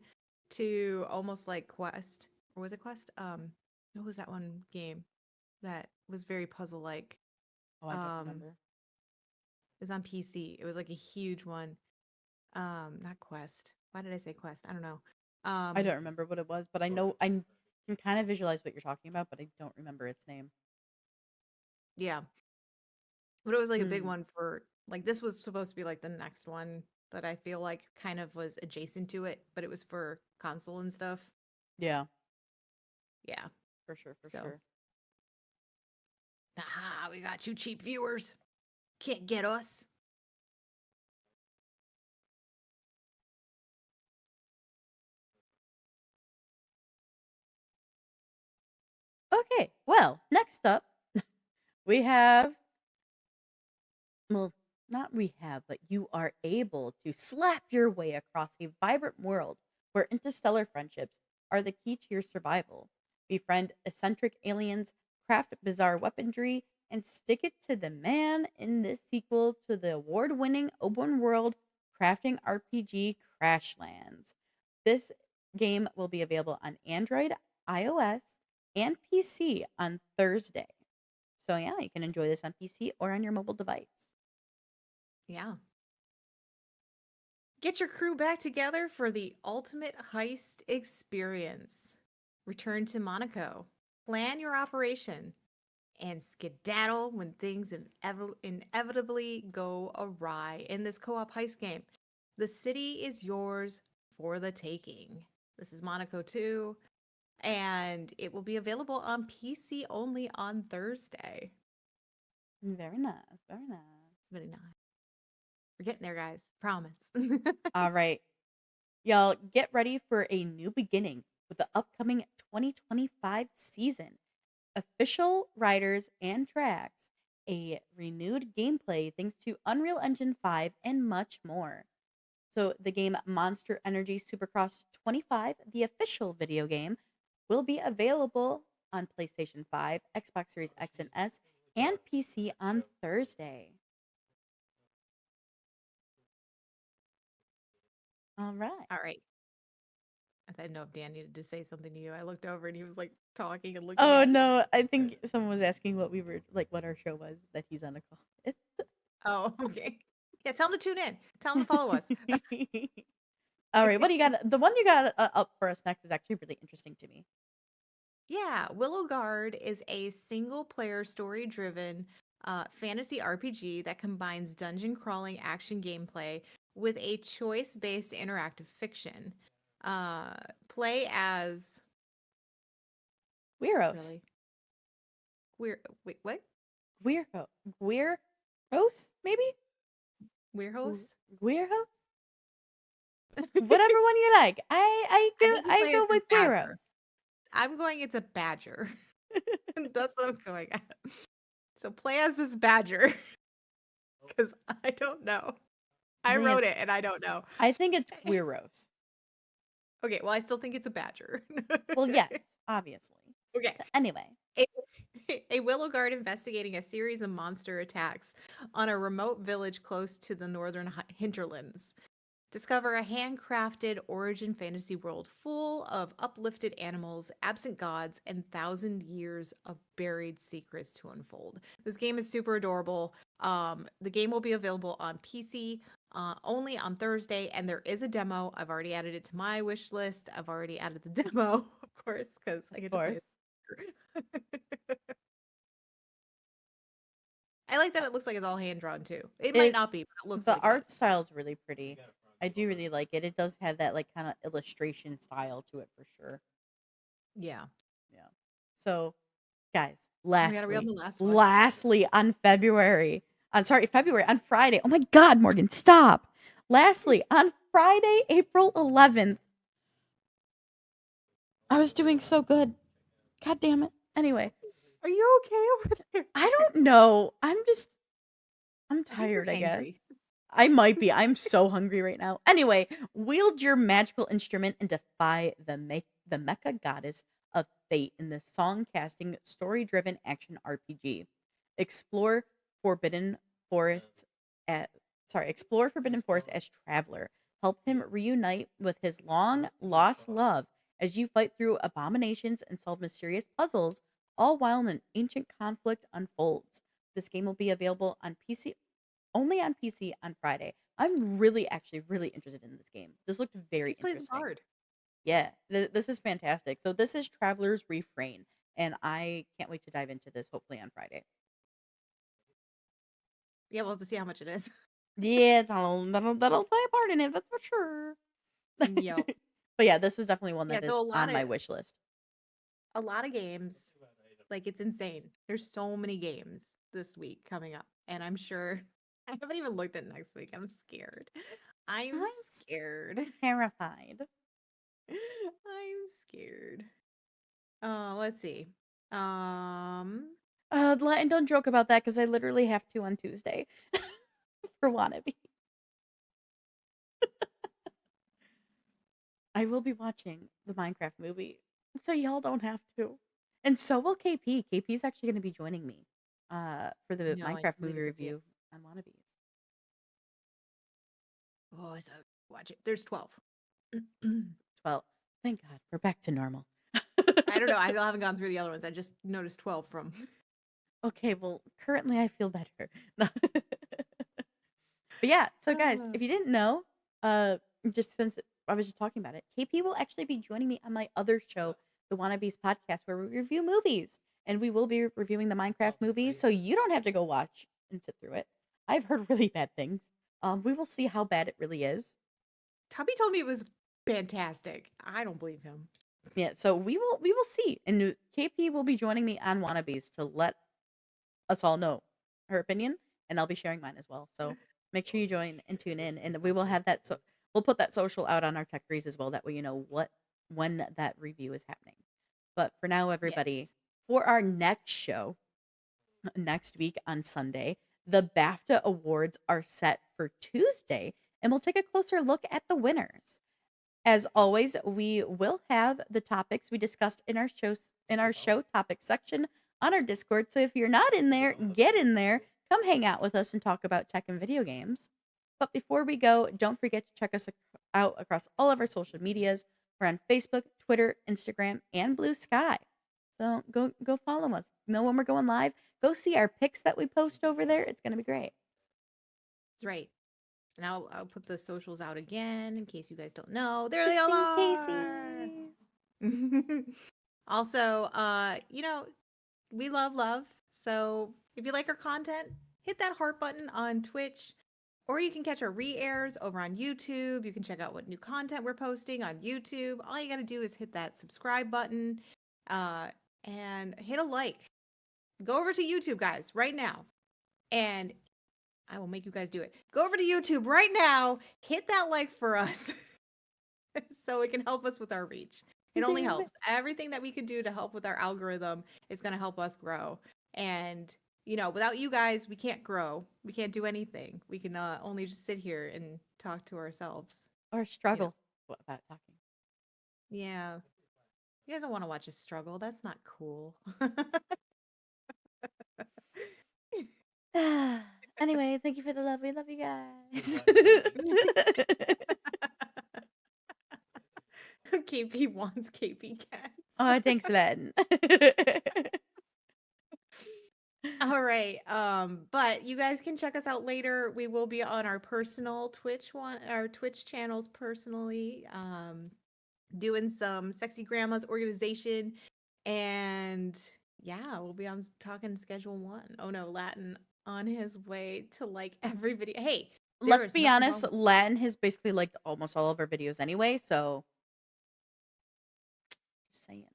to almost like Quest. Or was it Quest? What was that one game that was very puzzle like? Oh, I don't remember. It was on PC. It was like a huge one. Not Quest. Why did I say Quest? I don't know. I Um, don't remember what it was, but I know I can kind of visualize what you're talking about, but I don't remember its name. Yeah. But it was like a big Hmm. one for like this was supposed to be like the next one that I feel like kind of was adjacent to it, but it was for console and stuff. Yeah, Yeah. for sure, for So, sure. aha, we got you cheap viewers. Can't get us. Okay, well, next up, we have, well, not we have, but you are able to slap your way across a vibrant world where interstellar friendships are the key to your survival. Befriend eccentric aliens, craft bizarre weaponry, and stick it to the man in this sequel to the award winning open world crafting RPG Crashlands. This game will be available on Android, iOS, and PC on Thursday. So, yeah, you can enjoy this on PC or on your mobile device. Yeah. Get your crew back together for the ultimate heist experience. Return to Monaco. Plan your operation and skedaddle when things inevitably go awry in this co op heist game. The city is yours for the taking. This is Monaco 2, and it will be available on PC only on Thursday. Very nice. Very nice. Really nice. We're getting there, guys. Promise. All right. Y'all get ready for a new beginning with the upcoming 2025 season. Official riders and tracks, a renewed gameplay thanks to Unreal Engine 5, and much more. So, the game Monster Energy Supercross 25, the official video game, will be available on PlayStation 5, Xbox Series X and S, and PC on Thursday. All right. All right. I didn't know if Dan needed to say something to you. I looked over and he was like talking and looking Oh at me. no, I think someone was asking what we were like, what our show was that he's on a call with. Oh, okay. Yeah, tell him to tune in. Tell him to follow us. All right, what do you got? The one you got up for us next is actually really interesting to me. Yeah, Willow Guard is a single player story driven fantasy RPG that combines dungeon crawling action gameplay with a choice based interactive fiction. Uh, play as Guiros. really wait, what? Guiro. Guiros, maybe? Weirhost? Guiros? Whatever one you like. I think you I play as go this with Guiros. badger. I'm going, it's a badger. That's what I'm going at. So play as this badger because I don't know. I I think wrote it's it and I don't know. Guiros. Okay, well, I still think it's a badger. Well, yes, obviously. Okay. But anyway, A, a willow guard investigating a series of monster attacks on a remote village close to the northern hinterlands. Discover a handcrafted origin fantasy world full of uplifted animals, absent gods, and thousand years of buried secrets to unfold. This game is super adorable. The game will be available on PC only on Thursday, and there is a demo. I've already added it to my wish list. I've already added the demo, of course, because of I get to play. course. I like that it looks like it's all hand drawn too. It might It not be, but it looks The like it art is. style is really pretty. I do really like it. It does have that like kind of illustration style to it for sure. Yeah. Yeah. So, guys, Oh my god, are we on lastly, the last one? lastly on February on Friday. Oh my God, Morgan, stop. Lastly, on Friday, April 11th. I was doing so good. God damn it. Anyway, Are you okay over there? I don't know. I'm I think you're tired, I guess. angry. I might be. I'm so hungry right now. Anyway, wield your magical instrument and defy the mecha goddess of fate in the song casting, story driven action RPG. Explore forbidden forests at explore forbidden forest as traveler. Help him reunite with his long lost love as you fight through abominations and solve mysterious puzzles, all while an ancient conflict unfolds. This game will be available on PC only on PC on Friday. I'm really, actually, really interested in this game. This looked very These plays interesting. hard. Yeah, this is fantastic. So this is Traveler's Refrain, and I can't wait to dive into this. Hopefully on Friday. Yeah, we'll have to see how much it is. Yeah, that'll play a part in it, that's for sure. Yep. But yeah, this is definitely one Yeah, that so is on my wish list. a lot of games. Like it's insane. There's so many games this week coming up, and I'm sure I haven't even looked at next week. I'm scared. I'm I'm scared. terrified. I'm scared. Let's see. Um, And don't joke about that because I literally have to on Tuesday for Wannabe. I will be watching the Minecraft movie, so y'all don't have to. And so will KP. KP is actually going to be joining me for the no, I Minecraft totally movie need to see it. review on Wannabes. Oh, so watch it. There's 12. 12. Thank God we're back to normal. I don't know. I still haven't gone through the other ones. I just noticed 12 from. Okay, well, currently I feel better. But yeah, so guys, Uh, if you didn't know, uh, just since I was just talking about it, KP will actually be joining me on my other show, the Wannabes podcast, where we review movies, and we will be reviewing the Minecraft movies, so you don't have to go watch and sit through it. I've heard really bad things. We will see how bad it really is. Tubby told me it was fantastic. I don't believe him. Yeah, so we will see, and KP will be joining me on Wannabes to let us all know her opinion, and I'll be sharing mine as well. So make sure you join and tune in, and we will have that. So we'll put that social out on our Techyries as well. That way you know when that review is happening. But for now, everybody, Yes. for our next show next week on Sunday, the BAFTA awards are set for Tuesday, and we'll take a closer look at the winners. As always, we will have the topics we discussed in our show topic section on our Discord. So if you're not in there, get in there. Come hang out with us and talk about tech and video games. But before we go, don't forget to check us out across all of our social medias. We're on Facebook, Twitter, Instagram, and Blue Sky. So go follow us. Know when we're going live. Go see our pics that we post over there. It's gonna be great. That's right. And I'll put the socials out again in case you guys don't know. There they Just all in are. cases. Also, we love. So if you like our content, hit that heart button on Twitch, or you can catch our re-airs over on YouTube. You can check out what new content we're posting on YouTube. All you got to do is hit that subscribe button, uh, and hit a like. Go over to YouTube, guys, right now, and I will make you guys do it. Go over to YouTube right now, hit that like for us so it can help us with our reach. It only Do it. helps. Everything that we can do to help with our algorithm is going to help us grow. And, without you guys, we can't grow. We can't do anything. We can only just sit here and talk to ourselves. Or You know, struggle. What about talking? yeah. You guys don't want to watch us struggle. That's not cool. Anyway, thank you for the love. We love you guys. KP wants KP cats. Oh, thanks, Len. All right. But you guys can check us out later. We will be on our personal our Twitch channels personally, doing some sexy grandma's organization. And yeah, we'll be on talking schedule one. Oh no, Latin on his way to like every video. Hey, there Let's is be nothing wrong honest, with Latin has basically liked almost all of our videos anyway, so just saying.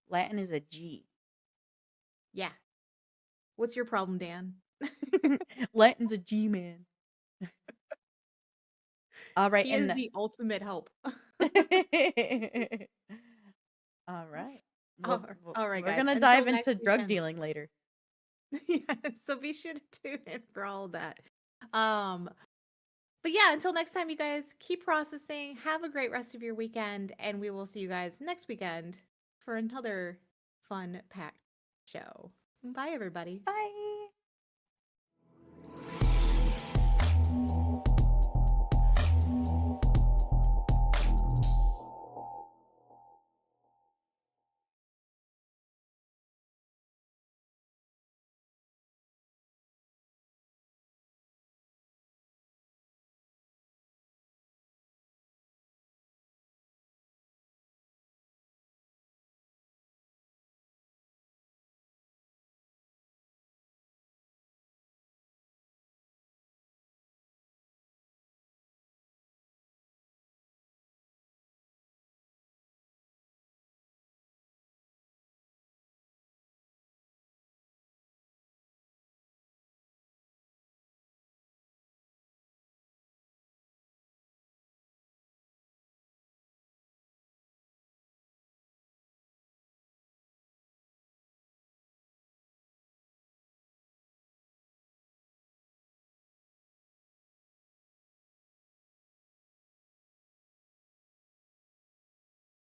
Latin is a G. yeah. What's your problem, Dan? Latin's a G man. All right, He is and the ultimate help. all right. all all right, We're guys. gonna Until dive next into drug weekend. dealing later. Yes, so be sure to tune in for all of that. Um, but yeah, until next time, you guys keep processing. Have a great rest of your weekend, and we will see you guys next weekend for another fun packed show. Bye, everybody. Bye.